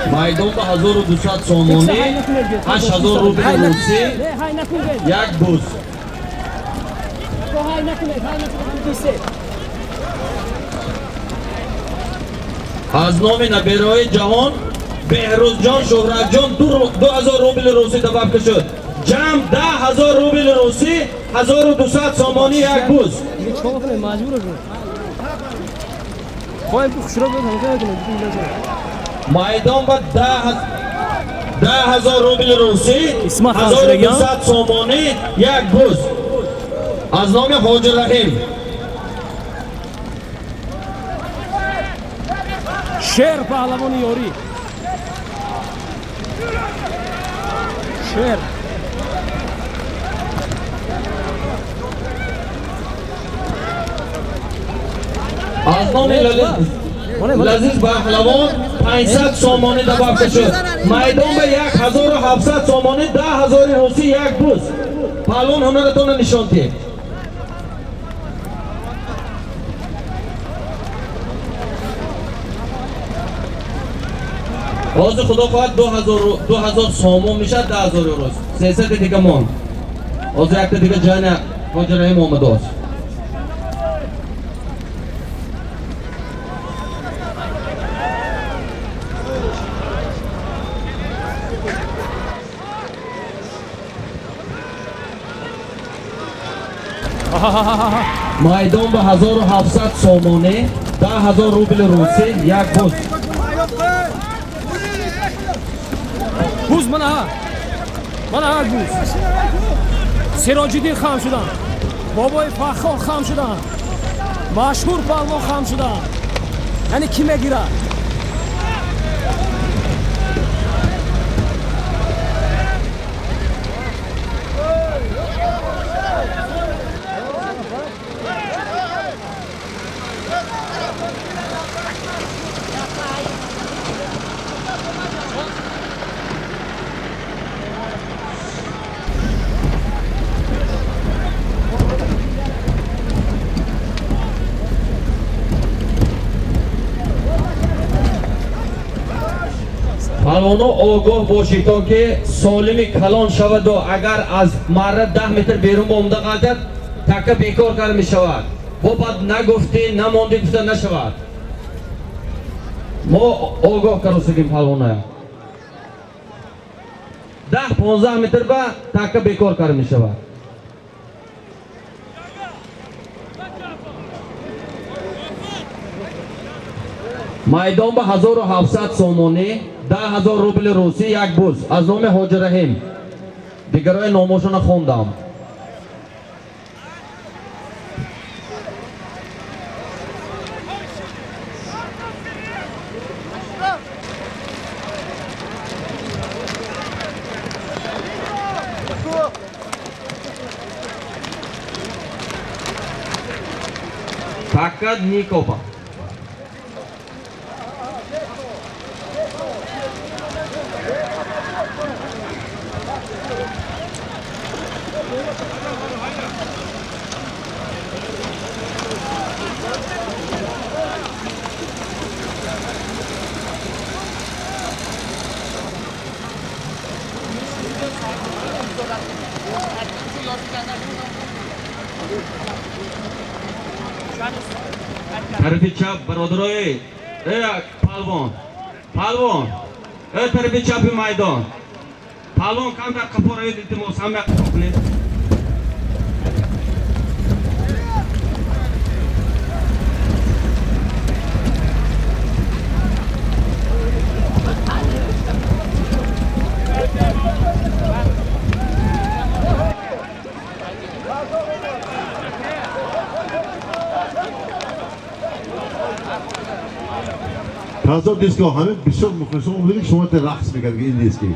میدان به 1200 سومانی 8000 روبل روسی یک بوز های نکنید از نام نبیرهای جهان بهروز جان شهرت جان 2000 روبل روسی دباب شد. جمع 10,000 روبل روسی 1200 سامانی یک بوز. چون کنه مجبور شد خواهیم تو خوش رو بکنم مایدان با 10,000 روبل روسی 1200 سامانی یک بوز. از نام حاج رحیم شیر پهلوان یاری شیر از نام لذیذ پهلوان 500 سامانی دباب شد. میدان به 1700 سامانی 10,000 روسی یک بوز. پهلوان هنرتون نشان دهید. باز خدا خواهد 2000 سامان میشه 10,000 روز 300 دیگه مان از یک دیگه جان حاج رحیم آمده است. میدان به 1700 سامانه 10,000 روبل روسی یک بوز. بوز من ها بوز سراج‌الدین خام شدن بابای فخر خام شدن مشهور پهلوان خام شدن یعنی کی میگیره پهلوانا آگاه باشید تا که سالمی کلان شود و اگر از مره 10 متر بیرون بامده قدر تکه بیکار کرده می شود. با بعد نگفتی نمانده گفته نشود. ما آگاه کرده سکیم پهلوانا 10-15 متر با تکه بیکار کرده می شود. میدان به 1700 سامانی 10,000 روبل روسی یک بوز. از نام حاج رحیم دیگرای نامشون خوندم. فقط نیکوپا طرف چپ برادرای پهلوان طرف چپ میدان پهلوان کم در کپورای التماس هم کنید. تازه دیسکو همه بسیار مخلصان بودید شما تا رقص میکرد این دیسکی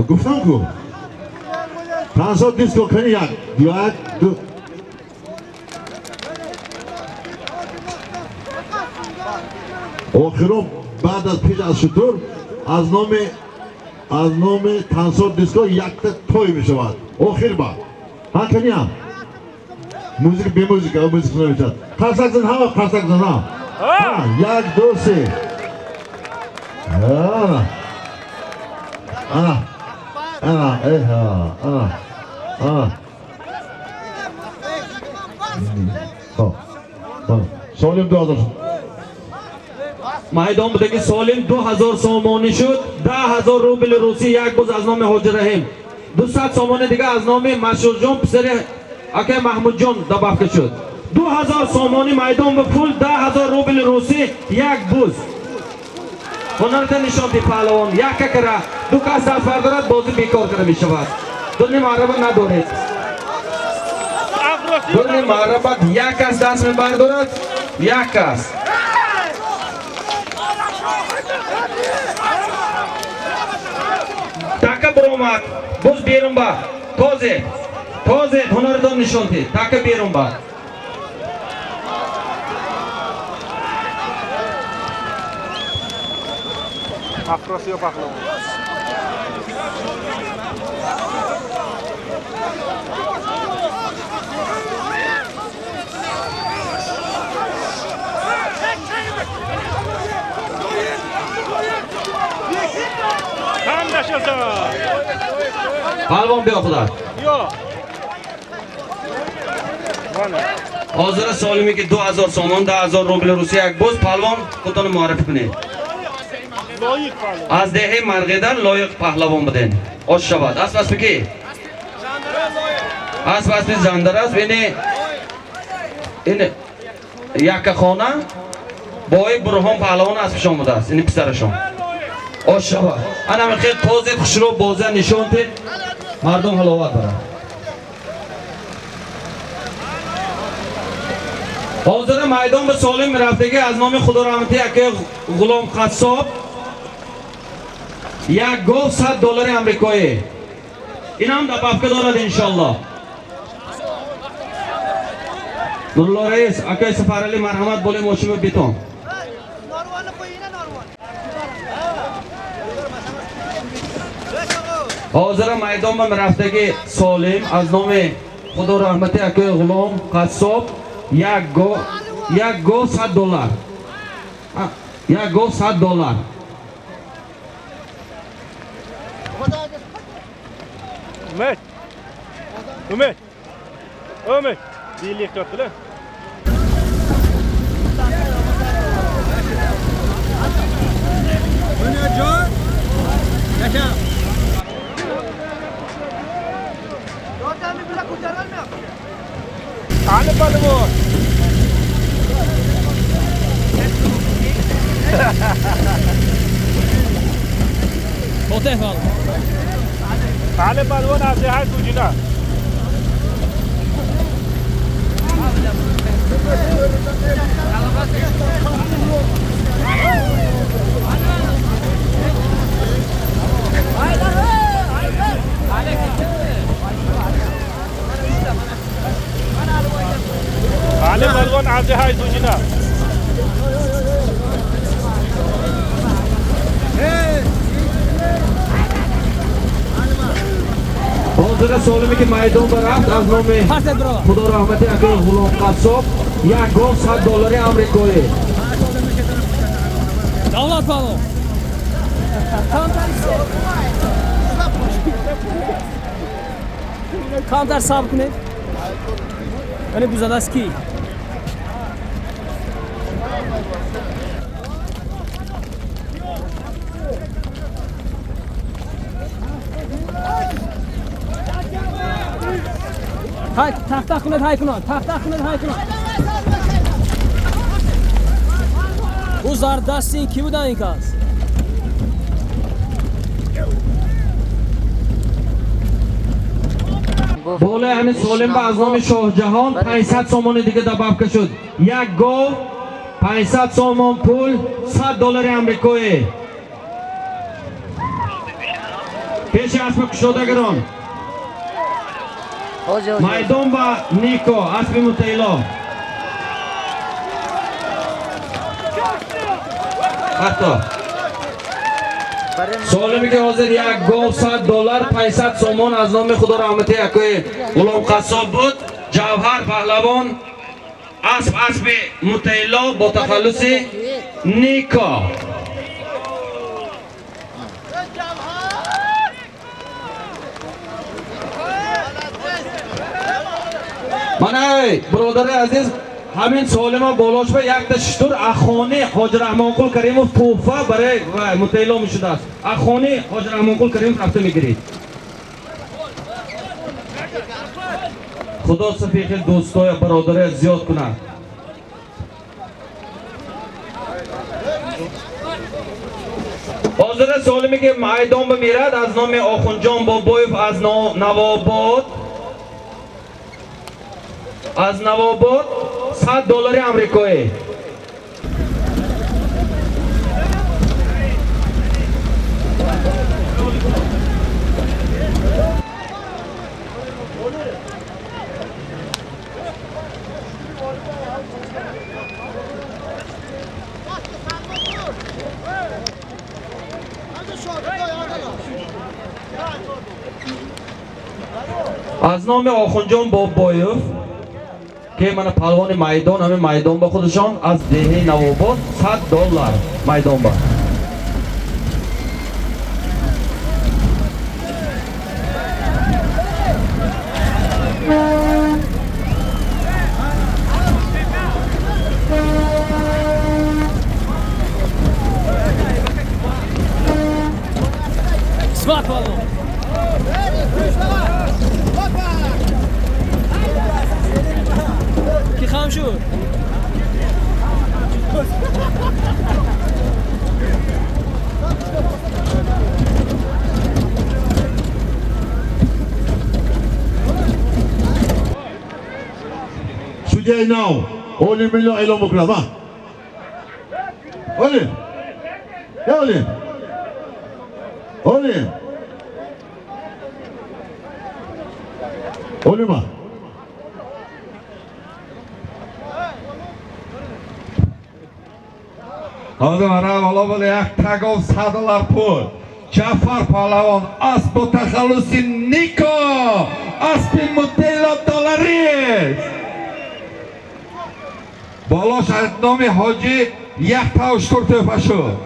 گفتم کو تازه دیسکو کنی یک دو آخرام بعد از پیش از شطور از نام تانسور دیسکو یک توی میشود آخر بعد ها کنی هم موزیک به موزیک نمیشد قرصک زن ها قرصک زن ها یک دو سه سالم 2000 майдон будеги солим 2000 сомонӣ шуд. 10000 рубли русӣ як боз аз номи ҳоҷи раҳим, 200 сомонӣ дига аз номи машҳурҷон писари акай маҳмудҷон дабавка шуд. 2000 сомонӣ майдон ба пул, 10000 рубли русӣ як буз. ҳунарата нишон ди паҳлавон. як какара ду кас даст бардорад, бозӣ бекор карда мешавад. дуни маърабат надоред. дуни маърабат як кас даст мебардорад, як кас. Така биромад, буз берун ба. Тозе, ҳунардон нишон дид. Така берун ба. Afrosiyo pahlavon. Anlaşıldı. Palvon beyoqlar. Yo'q. Mana. Hozir solimiki 2000 somon, 10000 rubl Rusiya yak boz. Palvon xudoni muarrif kuned. Loyiq pahlavon. Az dehi marg'idan loyiq pahlavon buden. Osh shabad. Aspas biki. Aspas biz zandaras beni yakka xona boy burhon pahlavon asbishon budas. Ini pisarashon. Osh shabad. Ana men xeyl toze xushro boza nishon did. Mardum halovat barad. Hozir maydon به سالم رفتگی از نام خدا رحمتی اکه غلام قصاب یک گاو $100 امریکایی این هم در بافکه دارد انشالله. نورالله رئیس اکه سفرعلی مرحمت بولی موشیم بیتون. حاضر میدان به رفتگی سالم از نام خدا رحمتی اکه غلام قصاب یک گو $100. یک گو $100. Ömer. Birlik tuttular. Ani palvon. Oteh val. Ali palvon az hay sujina. Ali palvon az hay sujina. حاضر سالمی که میدان برفت از نام خدا رحمتی اکه غلام قصاب یک گاو $100 امریکایی. Davlat palvon. Kantar sabit ne? Hani buzadaski. Hay, tahta kunad, hay kunad. Bu zardastin ki budan ikaz. بالا همین سالم به از نام شاه جهان 500 سومون دیگه دبابکه شد. یک گاو 500 سومون پول $100 امریکایی. پیش اسب کشادگران میدان با نیکو اسب متیلا حتی سالمی که حاضر یک گاو $100 500 سومون از نام خدا رحمتی اکه غلام قصاب بود. جوهر پهلوان اسب متیلا با تخلص نیکا. Mana birodar aziz, همین سوال ما بالاش به یک تشتور اخوانی حاج رحمانقل کریموف توفه برای متعلا می شده است. اخوانی حاج رحمانقل کریموف رفته میگیرید. خدا صفیق دوستای برادر زیاد کنه. حاضر سوال میگه میدان بمیرد از نام آخوندجان بابایف از نواباد. از نواباد $100 آمریکایی. از نام آخوندجان بابایف که من پهلوان میدان همه میدان با خودشان از دهه نواباد $100 میدان با. اسمت بالو کی خام شد Судья Инау, Оли Мило Ило Мукрама. Оли, я Оли, Оли, Олима. حاضر مرا والا بله یک تگاو $100 پول. جعفر پهلوان اسب و تخلصی نیکو اسب $1 بالاش از نام حاجی یک تاوشتور توفه شد.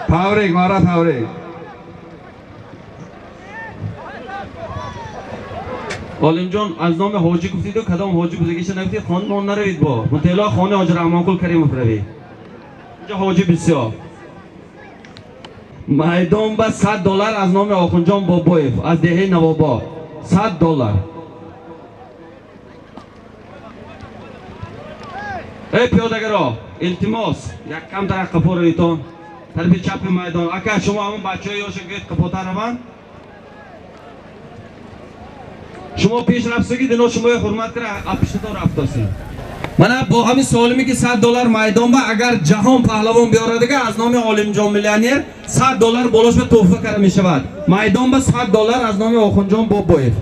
تبریک مرا تبریک. عالم جان از نام حاجی گفتید و کدام حاجی بزرگیش نگفتید خانه ما نروید با مطلع خانه حاج رحمانقل کریموف روید اینجا حاجی بسیار میدان با $100 از نام آخوندجان بابایف از دهه نواباد $100. ای پیادگرا التماس یک کم در قفا رویتان طرف چپ میدان اگر شما همون بچه های یاشو گید قفاتا روان شما پیش رفتگید اینا شما حرمت کرده اپشتا رفتاسی من با همین سوال میگه $100 میدان با اگر جهان پهلوان بیاره دیگه از نام عالم جان میلیونر $100 بالاش به تحفه کرده میشود میدان با $100 از نام آخوندجان بابایف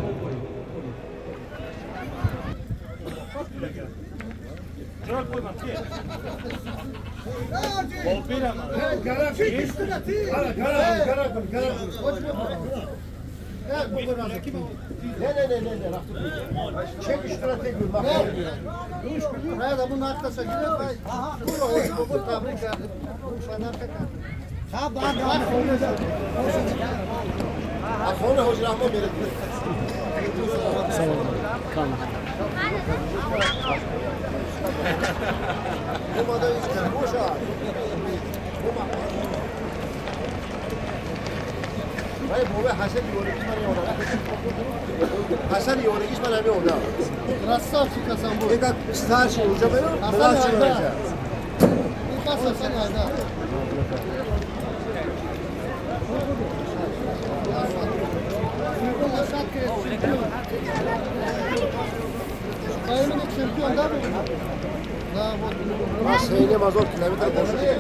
Çek iştirate gül bak. Buraya da bunu atlasın. Bu tabrik verdim. Bu şanar tekrar. Ha bak bak. Sonra hoca rahmet verir. Tamam. Bu da işte boşa. Hayır bu ve Hasan Yorgiş bana orada. Hasan Yorgiş bana bir orada. Rassa çıkasan bu. Eka star şey olacak mı? Hasan çıkacak. Eka Hasan ayda. Kayının şampiyon da mı? Da bu. Masayla mazot kilometre boşuyor.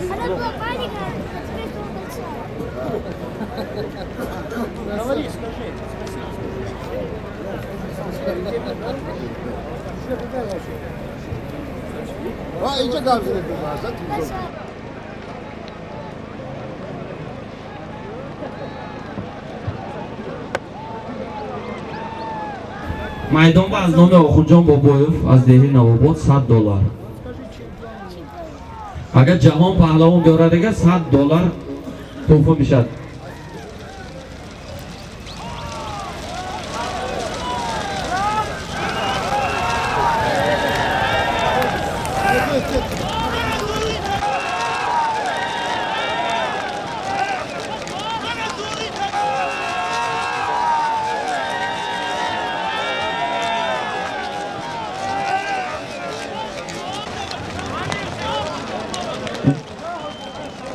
Ha iyice gavzını yapıyorlar. میدان با از نام آخوندجان بابایف از دهه نواباد $100 اگر جهان پهلوان بیاره دیگه $100 تحفه میشد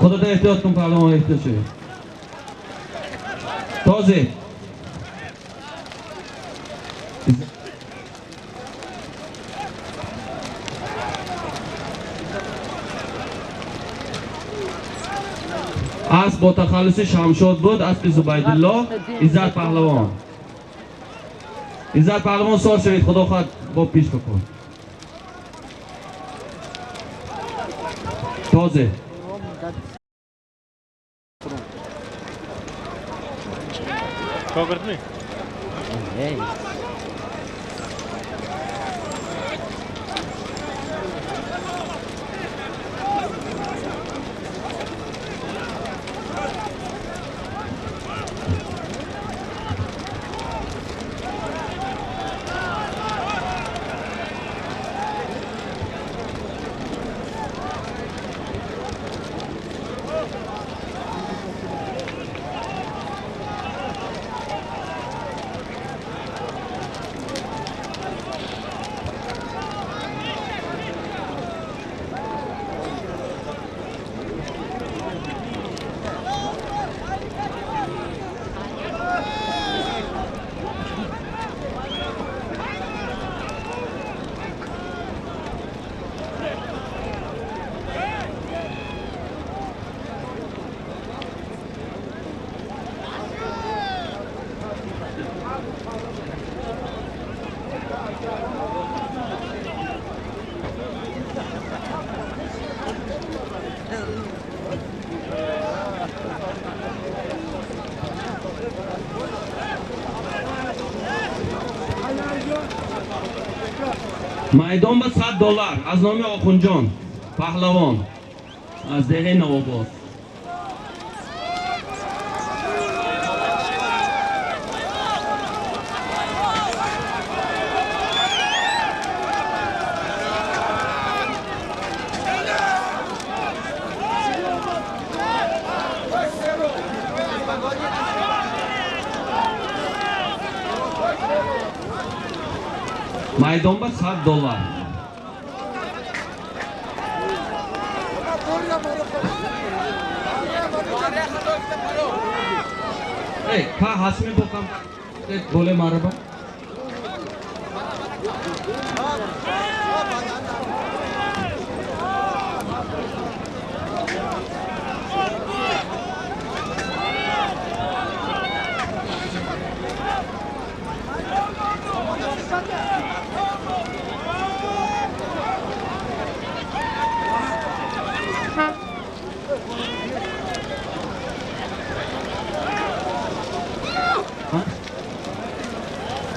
خودت احتیاط کن پهلوان احتیاط شد تازه اسب با تخلص شمشاد بود اسب زبیدالله عزت پهلوان عزت پهلوان سوار شوید خدا خواهد با پیش بکن تازه کاغردمی میدان به $100 از نام آخونجان پهلوان از دهه نوآباد میدان به $100 که حسمی بکن بوله مربا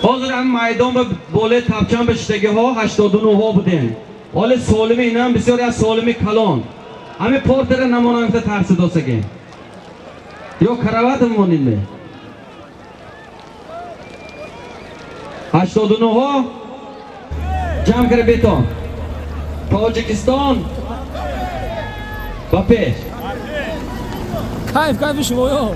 حاضر هم میدان به بوله تبچن به شتگی ها 89 ها بودن حال سالمی این هم بسیاری از سالمی کلان همه پورت را نمانانگت ترس داسگه یا کروات مانین به 89 ها جمع کرده بیتان تاجیکستان با پیش کیف شما یا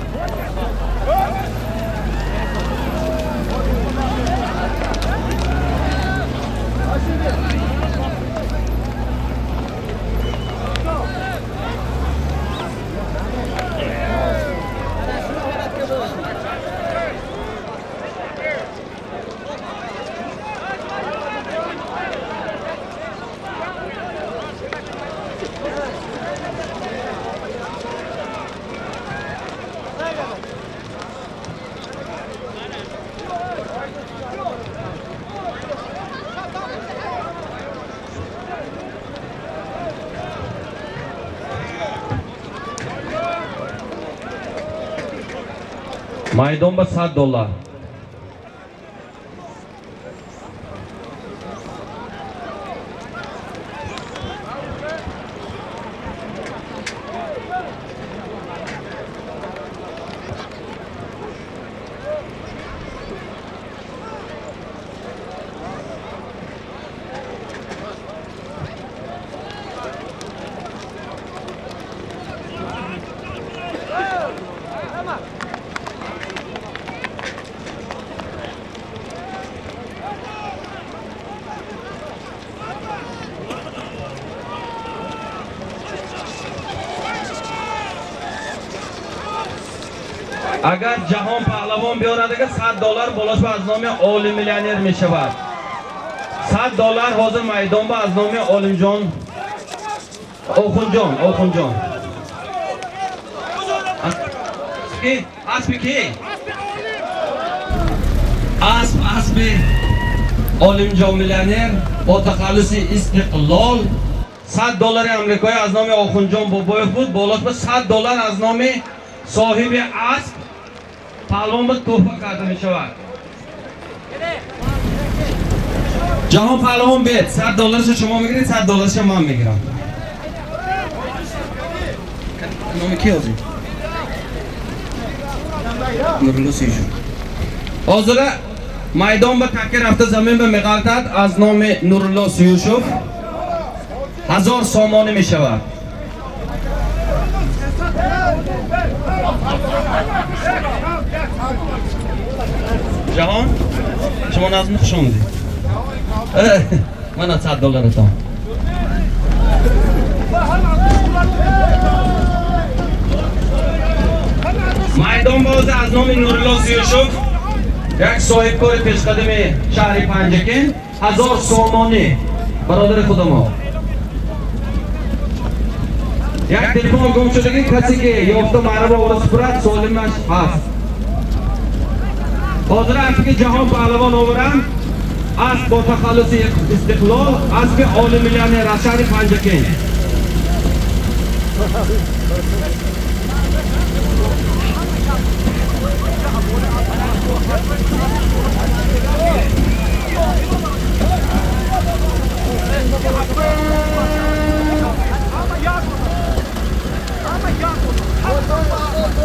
میدان به $100 اگر جهان پهلوان بیارد اگر $100 بالاش به از نام عالی میلیونر می شود. $100 حاضر میدان به از نام عالم جان اوخون جان اسب کی؟ اسب عالم جان میلیونر با تخلص استقلال. $100 امریکایی از نام آخوند جان بابایف بود، بالاش به $100 از نام صاحب اسب پهلوان به تحفه کرده می شود. جهان پهلوان بید $100 شما میگیرید، $100 من میگیرم. نام کی هستی؟ نورالله سیشون. حاضر میدان به تکه رفته زمین به مغلطت از نام نورالله سیوشوف 1000 سامانه می شود. جهان شما نظم خوش آمدی. من $100 تام. میدان باز از نام نورالله سیوشوف یک صاحب کار پیشقدم شهر پنجکین 1000 سامانه برادر خود ما. یک تلفن گم شدگی کسی که یافته معرب و سپرد سالمش هست. حاضر است که جهان پهلوان آورند اسب با تخلص استقلال، اسب عالی میلیونر از شهر پنجکین.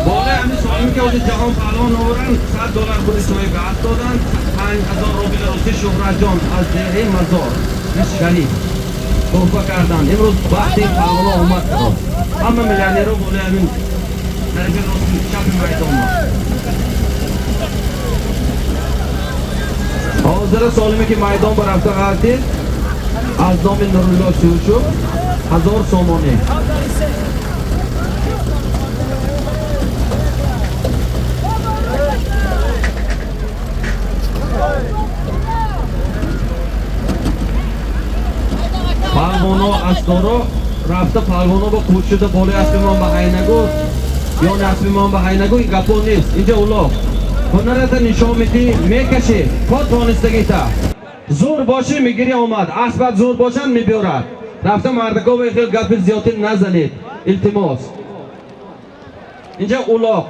بالای همین سالمی که از جهان پهلوان آورند $100 خود صاحب اسب دادند. 5000 روبل روسی شهرت جان از دهه مزار شریف تحفه کردند. امروز وقتی پهلوان آمد همه میلیونرها بالای همین طرف راست چپ میدان حاضر سالمی که میدان برفته قردید از نام نورالله سیوشوف 1000 سامانه. پهلوانا اسدارا رفته پهلوانا با کوچ شده بالای اسب من به حینگو یا اسب من به حینگو این گپا نیست. اینجا اولا هنرت نشان میدی میکشی پا تانستگی تا زور باشه میگیری آمد اسبت زور باشن میبیارد. رفته مردگاه به خیلی گپ زیادی نزنید التماس. اینجا اولا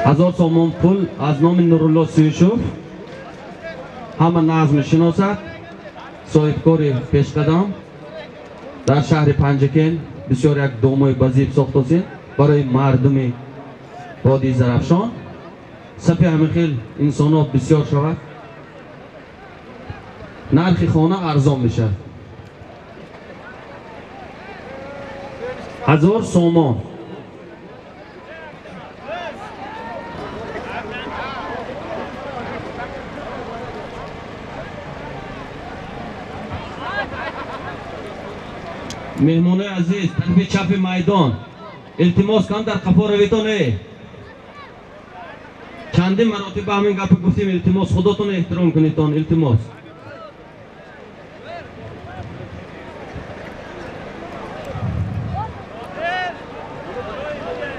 $1000 سامان پول از نام نورالله سیوشوف همه نظم شناسد صاحب کار پیشقدم در شهر پنجکین بسیار یک دامای بزیب ساخته است برای مردم وادی زرافشان. سپی همین خیل انسانات بسیار شود. نرخ خانه ارزان میشه. 1000 سامان. مهمون عزیز طرف چپ میدان التماس کن در قفا رویتونه. چندین مراتب همین گپ گفتیم التماس خودتون احترام کنید. التماس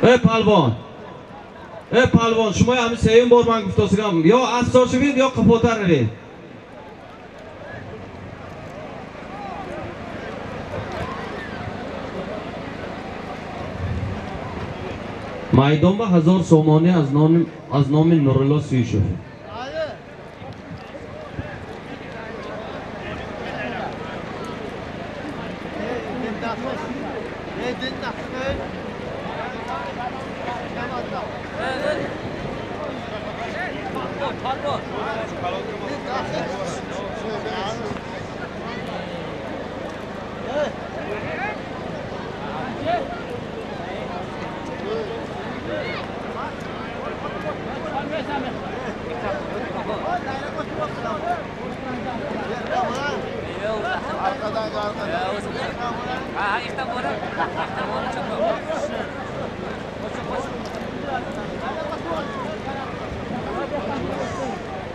ای پهلوان شما همین سوم بار من گفتم یا اسب شوید یا قفاتر روید. میدان به 1000 سامانه از نام نورالله سیوشوف. Pardon.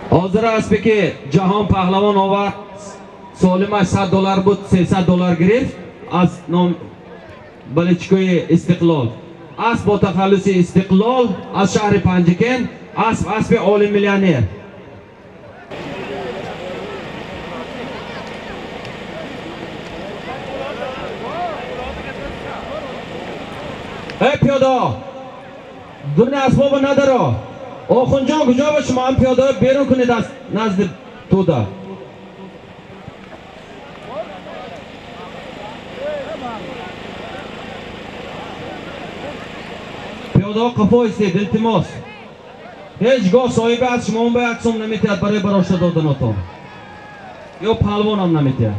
Hozir aspeki Jahon Pahlavon ovat solimash $100 بود $300 گرفت از نام بلچکوی استقلال. اسب با تخلص استقلال از شهر پنجکن، اسب عالم میلیونر. ای پیاده دون اسباب نداره. آخوند جان کجا با شما هم پیاده بیرون کنید از نزد تودا. پیاده قفا استید التماس. هیچگاه صاحب از شما هم به اقسام نمیتید برای براشته دادناتون یا پهلوان هم نمیتید.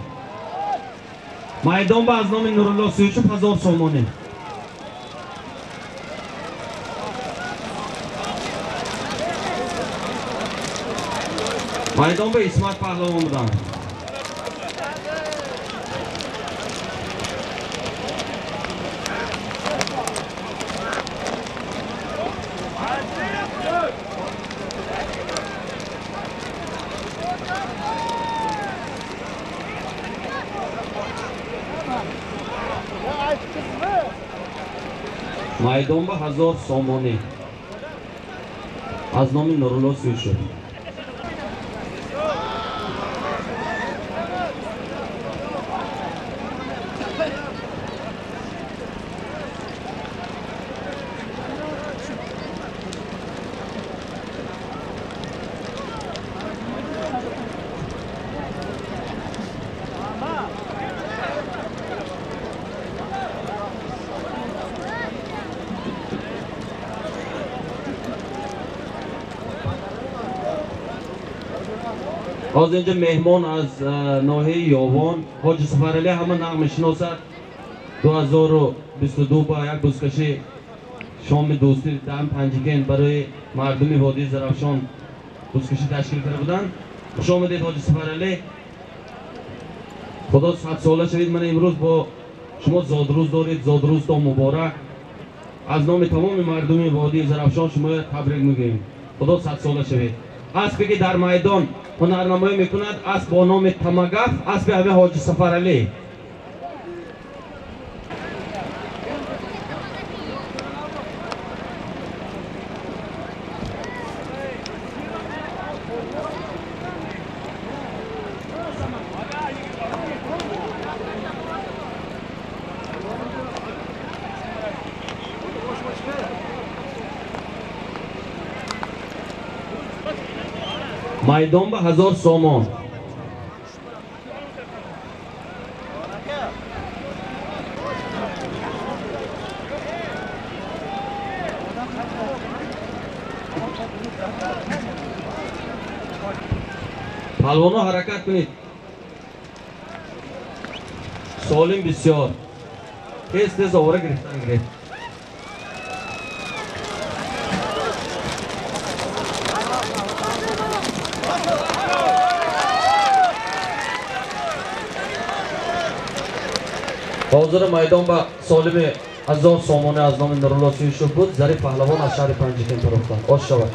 میدان به از نام نورالله 34,000 سامانی. میدان به اسمت پهلوان بودن. میدان به 1000 سامانی از نام نورالله 34. از اینجا مهمان از ناحیه یاوان حاجی سفرعلی همه نام میشناسد. 2022 با یک بزکشی شام دوستی دم پنجگین برای مردم وادی زرافشان بزکشی تشکیل کرده بودند. خوش آمدید حاجی سفرعلی. خدا 100 ساله شوید. من امروز با شما زادروز دارید. زادروزتان مبارک. از نام تمام مردم وادی زرافشان شما تبریک میگیم. خدا 100 ساله شوید. اسبی که در میدان هنرنمایی میکند اسب با نام تمگف، اسب همه حاجی سفرعلی. میدان به 1000 سامان. پهلوانا حرکت کنید. سالم بسیار. تیز آوره گرفتن گرفت. حاضر میدان به سالم 1000 سامانه از نام نورالله 34 بود. ظریف پهلوان از شهر پنجکن فروختند. آش شود.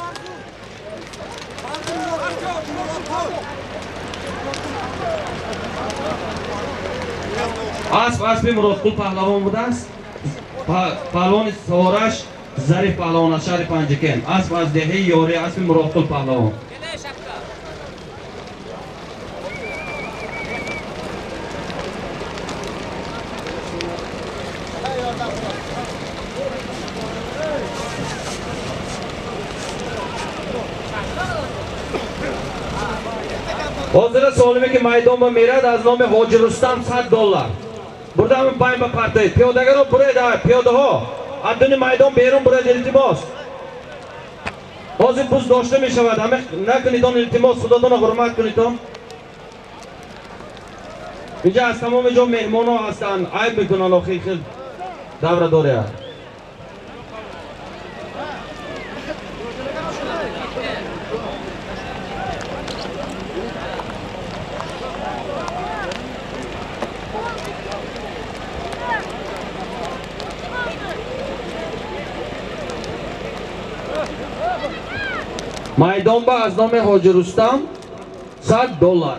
اسب مرادقل پهلوان بوده است. پهلوان سوارش ظریف پهلوان از شهر پنجکن. اسب از دهه یاری اسب مرادقل پهلوان. حاضر سالمی که میدان به میرد از نام حاجی رستم $100. برده همین پایین به پرتایید. پیادگر رو برید. پیاده ها ادون میدان بیرون برید. التماس حاضر بوز داشته می شود. همه نکنید آن التماس. خداتان حرمت کنید. اینجا از تمام جا مهمان ها هستند. عیب میکنن آخی خیلی دوره داره. майдон ба аз номи ҳоҷи рустам $100.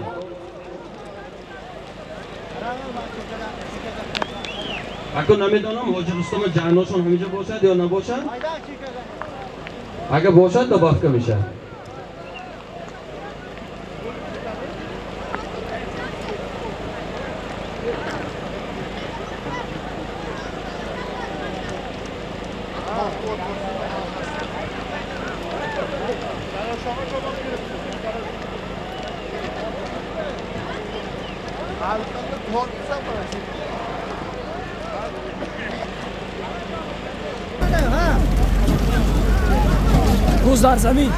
Ако намедонам ҳоҷи рустам ҷаҳношон ҳамиҷа бошад ё набошад? Агар бошад добавка мешад. روز در زمین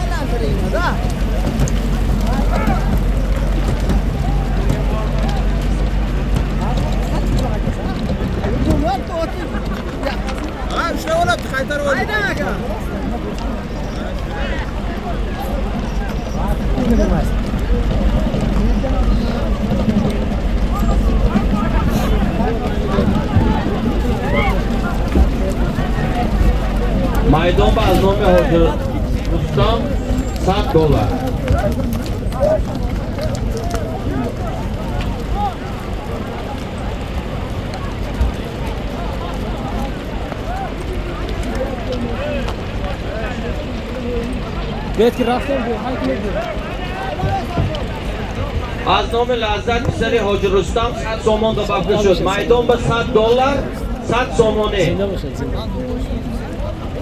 майдон ба аз номи ҳоҷи рустам $100. بیت که رفتم بود های کنید از نام لذت پسر حاج رستم 100 سامان добавка شد. майдон به $100 100 سامانه. زنده باشد زنده.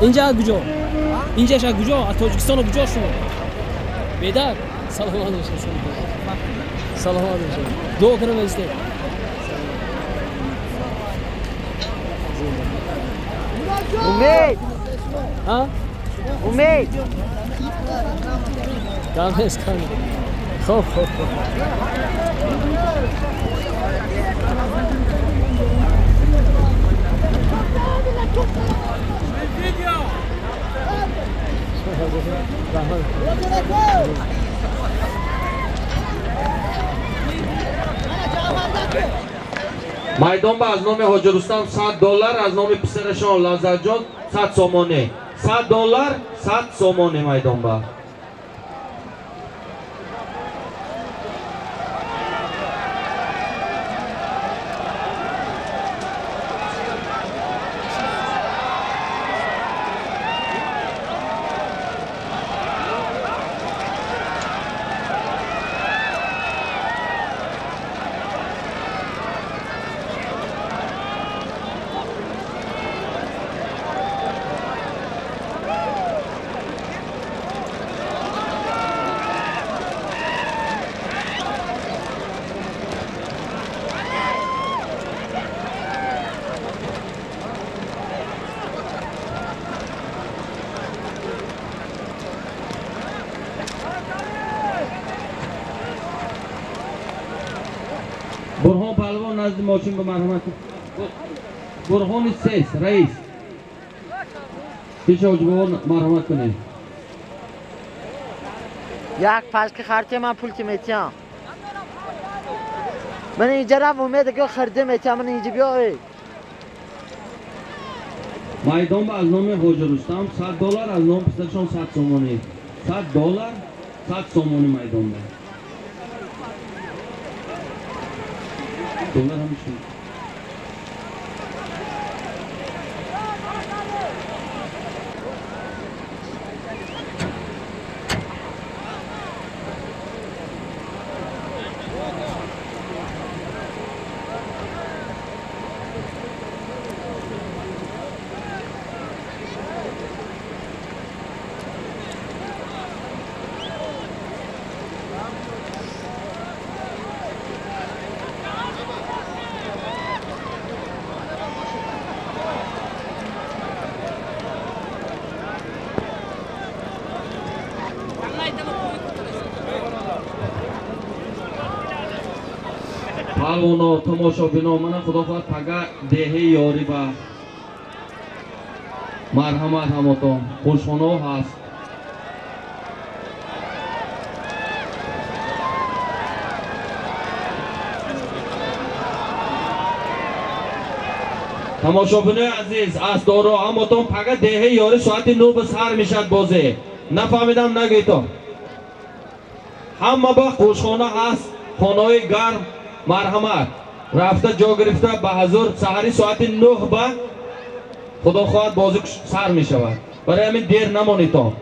اینجا کجا؟ اینجاش کجا؟ از تاجیکستان کجا شما؟ بیدار سلام علیکم. سلام علیکم. دو کرم است. امید ها؟ امید کام است کام. خوب خوب. майдон ба аз номи ҳоҷи рустам $100 аз номи писарашон лаззатҷон 100 сомоне. $100 100 сомоне майдон ба. برهان پهلوان نزد ماشین به مرحمت برهان سیس رئیس پیش حاج بابا مرحمت کنه. یک پشک خرطی من پول میتیم من اینجا رفت امید که خرده میتیم من اینجا بیایی майдон ба аз номи ҳоҷи рустам $100 аз номи писарашон 100 сомоне. $100 100 сомоне майдон ба. доллар ҳамишин. پهلوانا تماشابینا من خدا خواهد پگه دهه یاری با مرحمت هماتان خوشخانه هست. تماشابینای عزیز از دارا هماتان پگه دهه یاری ساعت 9 به سر میشد بازه نفهمیدم نگی تو. همه با قوشخانه هست، خانه‌های گرم، مرحمت. رفته جا گرفته به حضور سحری ساعت 9 به خدا خواهد بازی سر می شود. برای همین دیر نمانید تو.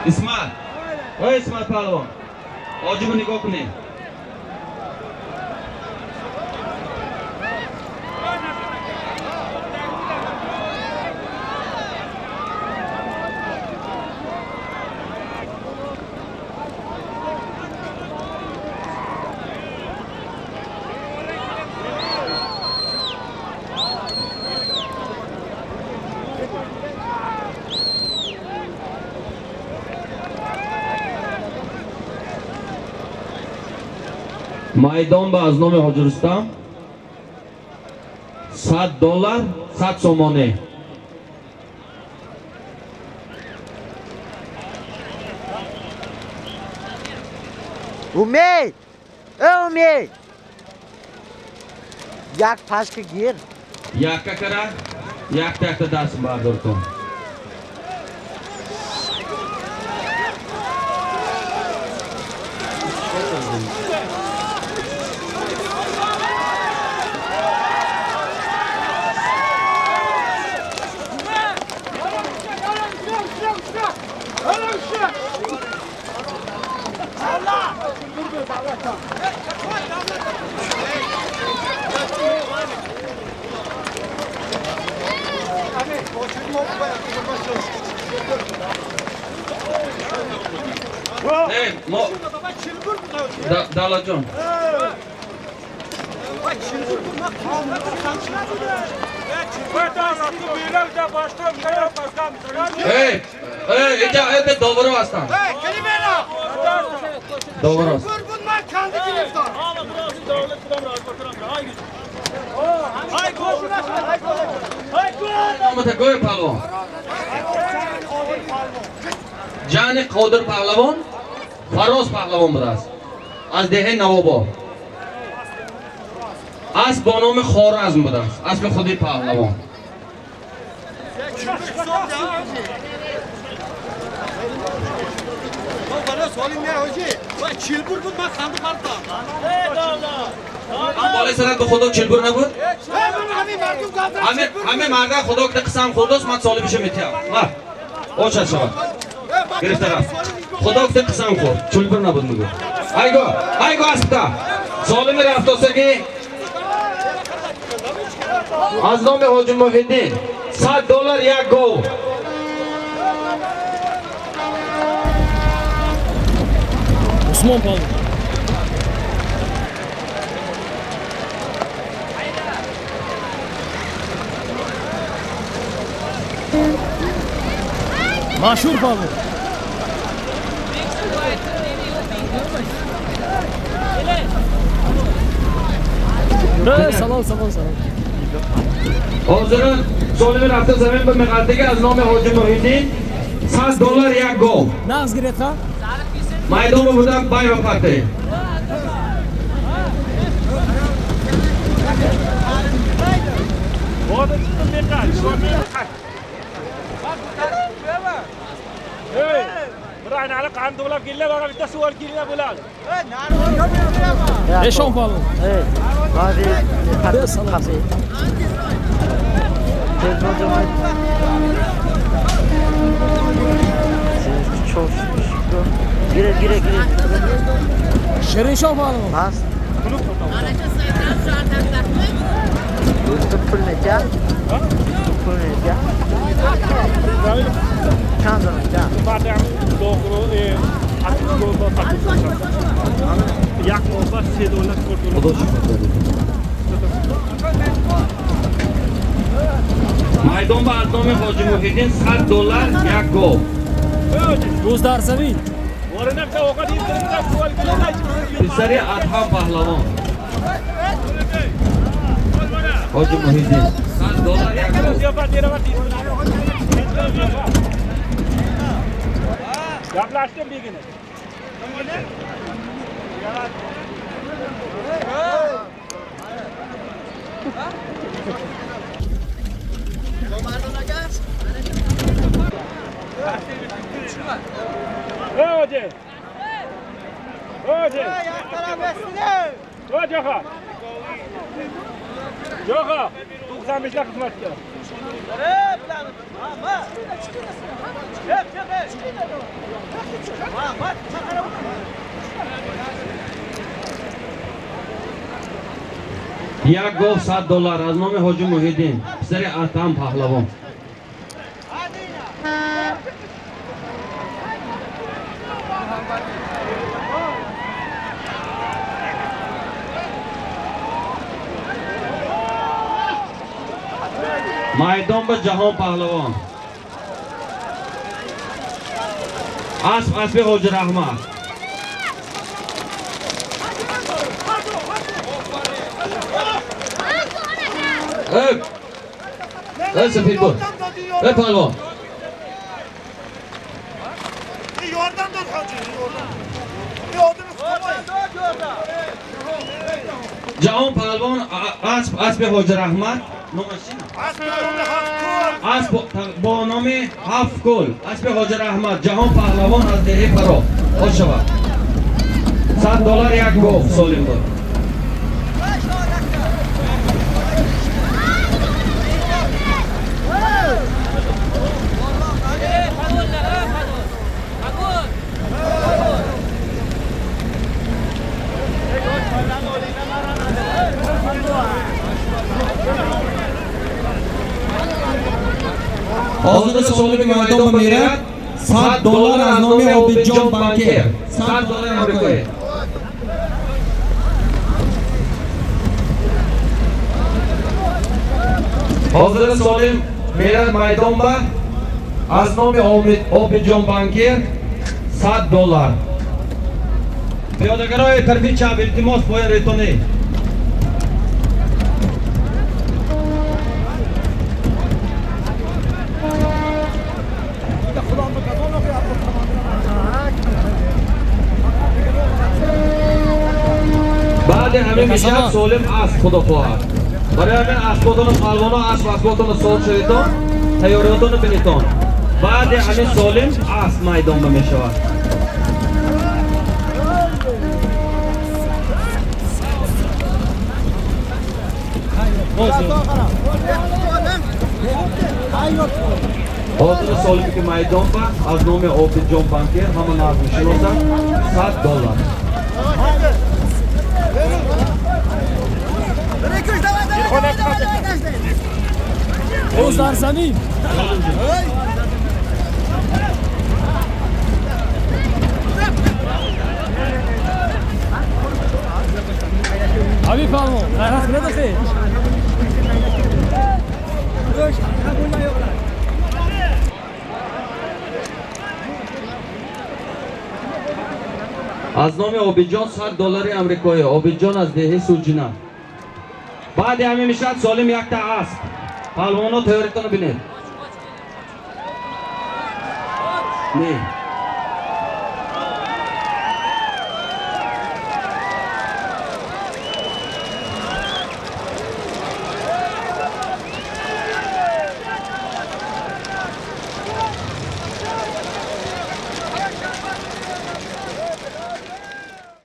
اسمت، اوه اسمت پهلوان، آجیمو نگاه کنید. майдон ба аз номи ҳоҷирустам $100 100 сомонӣ. Умед! Умед! Як пашка гир. Якка кара, якта даст бардор кун. Davlatjon. Hey, ejja doğru aslan. Doğru. Namata goy palvon. Jani Qodir Pahlavon, Faroz Pahlavon biras. از دهه نوابا از با نام خوارزم بوده است. اصل خودی پهلوان. بالای سرت به خدا چلبور نبود؟ همه مرده خدا که قسم خوداست من سالی بشه میتیم. آچت شود گرفته رفت. خدا که قسم خورد چلبور نبود میگو. Haygo asbita. Solim Raftosagi az nomi Hoji Muhiddin $100 yak gol. Osmon Pavlov. Mashhur Pavlov. سلام. Hozirdan Solim Raftosagining bir mehnatiga az nomi Hoji Muhiddin $100 yak gol. Naqz gireta? Maydon buden bay vaqti. Orada çıktım bir kaç. Hey, buraya nalak andola gille bana bir de suvar gille bulal. Eşon Pavlov. Evet. Hadi. Salam. Çok gire. Şirinşon Pavlov. Bas. Pul necha? Çand necha? Fatih doğru yak olsa $100 kurtulur. Maydon ba az nomi Hoji Muhiddin $100 yak gol. Ro'zdarzaviy. O'rinib ta o'qad yettirib suvar gille. Pisari Adham Pahlavon. Hoji Muhiddin $100 yak gol. Ziyofat beraman deydi. Gaplashdim begina. اوجه اوجه اوجه خا جوخا تو زمینش خدمت کرد یک گاو $100 از نام حاجی محیدین پسر ادهم پهلوان. میدان به جهان پهلوان. اسب حاجی رحمت. سفید بود. پهلوان. جهان پهلوان اسب حاجی رحمت. اسب با نام 7 گل. اسب حاجی رحمت جهان پهلوان از دهه فرا. خوش شود. $100 یک گاو سالم بود. حاضر سالی که میدان میرد $100 از نام عابدجان بانکر. $100 آمریکایی. حاضر سالم میرد میدان با از نام عابدجان بانکر $100. پیاده‌گرای طرفی چپ التماس پایین ریتونی. بعد همین میشه سالم اسب خدا خواهد. برای همین اسباتون پهلوان ها اسباتون سال شدیدون تیاریاتون بینیتون. بعد همین سالم اسب میدان می شود. حاضر سالمی که میدان با از نام عابدجان بانکر همه نام میشناسند $100. اوز در زمین Abi pardon, hayrat ne de از نام عابدجان $100 آمریکایی. عابدجان از دهه سوجینا. بعد همین میشد سالم یک تا اسب. پهلوانا تیاریتون بینید. نه